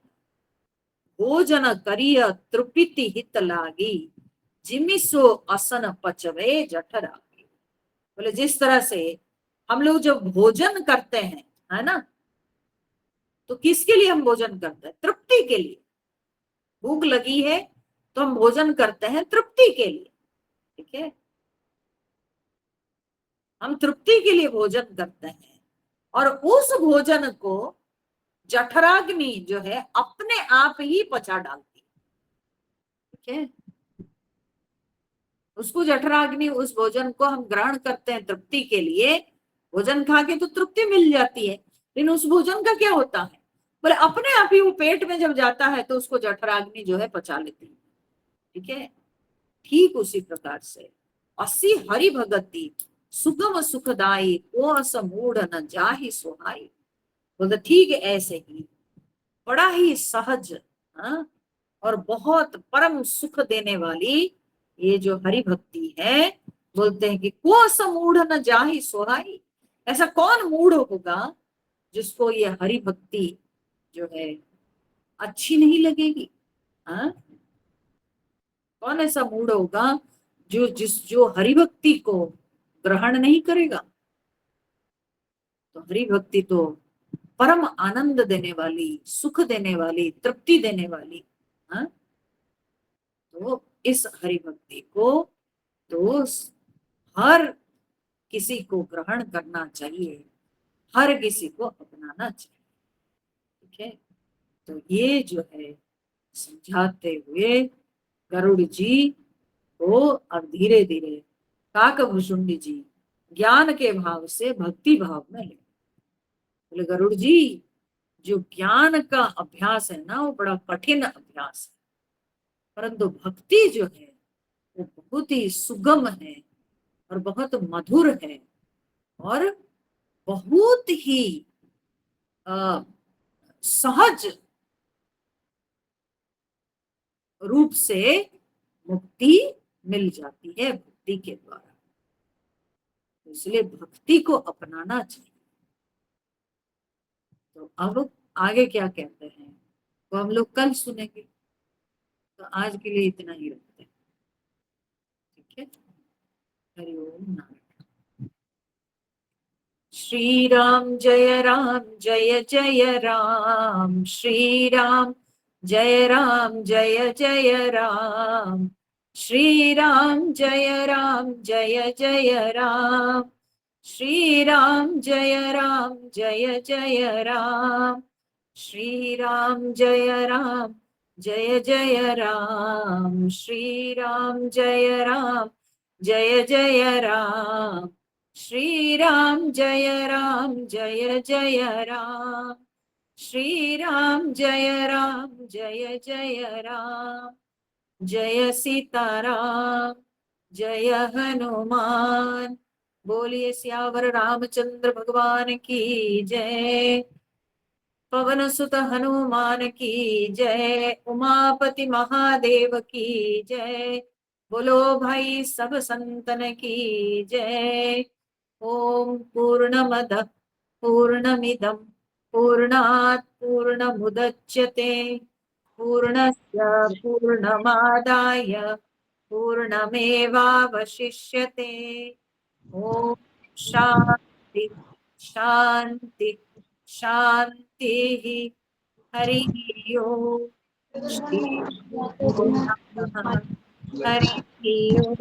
Speaker 1: भोजन करिय तृप्ति हित लागी, जिमिसो असन पचवे जठरागी। बोले जिस तरह से हम लोग जब भोजन करते हैं, है ना, तो किसके लिए हम भोजन करते हैं? तृप्ति के लिए। भूख लगी है तो हम भोजन करते हैं तृप्ति के लिए। ठीक है, हम तृप्ति के लिए भोजन करते हैं और उस भोजन को जठराग्नि जो है अपने आप ही पचा डालती है। ठीक है, उसको जठराग्नि, उस भोजन को हम ग्रहण करते हैं तृप्ति के लिए, भोजन खा के तो तृप्ति मिल जाती है, लेकिन उस भोजन का क्या होता है, बोले अपने आप ही वो पेट में जब जाता है तो उसको जठराग्नि जो है पचा लेती है। ठीक है, ठीक उसी प्रकार से असी हरि भगति सुगम सुखदाई को असमूढ़ न जाहि सुहाई। बोलते ठीक ऐसे ही बड़ा ही सहज, और बहुत परम सुख देने वाली ये जो हरि भक्ति है, बोलते हैं कि को समूढ़ न जाहि सुहाई। ऐसा कौन मूढ़ होगा जिसको ये हरि भक्ति जो है अच्छी नहीं लगेगी? कौन ऐसा मूढ़ होगा जो हरि भक्ति को ग्रहण नहीं करेगा? तो हरि भक्ति तो परम आनंद देने वाली, सुख देने वाली, तृप्ति देने वाली, तो इस हरि भक्ति को तो हर किसी को ग्रहण करना चाहिए, हर किसी को अपनाना चाहिए। ठीक है, तो ये जो है समझाते हुए गरुड़ जी को अब धीरे धीरे काकभुषुंडी जी ज्ञान के भाव से भक्ति भाव में ले। बोले गरुड़ जी, जो ज्ञान का अभ्यास है ना वो बड़ा कठिन अभ्यास है, परंतु भक्ति जो है वो बहुत ही सुगम है और बहुत मधुर है और बहुत ही सहज रूप से मुक्ति मिल जाती है भक्ति के द्वारा। इसलिए भक्ति को अपनाना चाहिए। तो अब आगे क्या कहते हैं तो हम लोग कल सुनेंगे, तो आज के लिए इतना ही रखते हैं। ठीक है, हरिओम नारायण। श्री राम जय जय राम, श्री राम जय राम जय जय राम, श्री राम जय राम जय जय राम, श्री राम जय राम जय जय राम, श्री राम जय राम जय जय राम, श्री राम जय राम जय जय राम, श्री राम जय राम जय जय राम, श्री राम जय राम जय जय राम, जय सीताराम जय हनुमान। बोलिए सियावर रामचंद्र भगवान की जय। पवन सुत हनुमान की जय। उमापति महादेव की जय। बोलो भाई सब संतन की जय। ओम पूर्णमद पूर्णमिदं पूर्णात् पूर्णमुदच्यते पूर्णस्य पूर्णमादाय पूर्णमेवावशिष्यते। ओम शांति शांति शांति। हरि ओम। श्री गुरुभ्यो नमः। हरि ओम।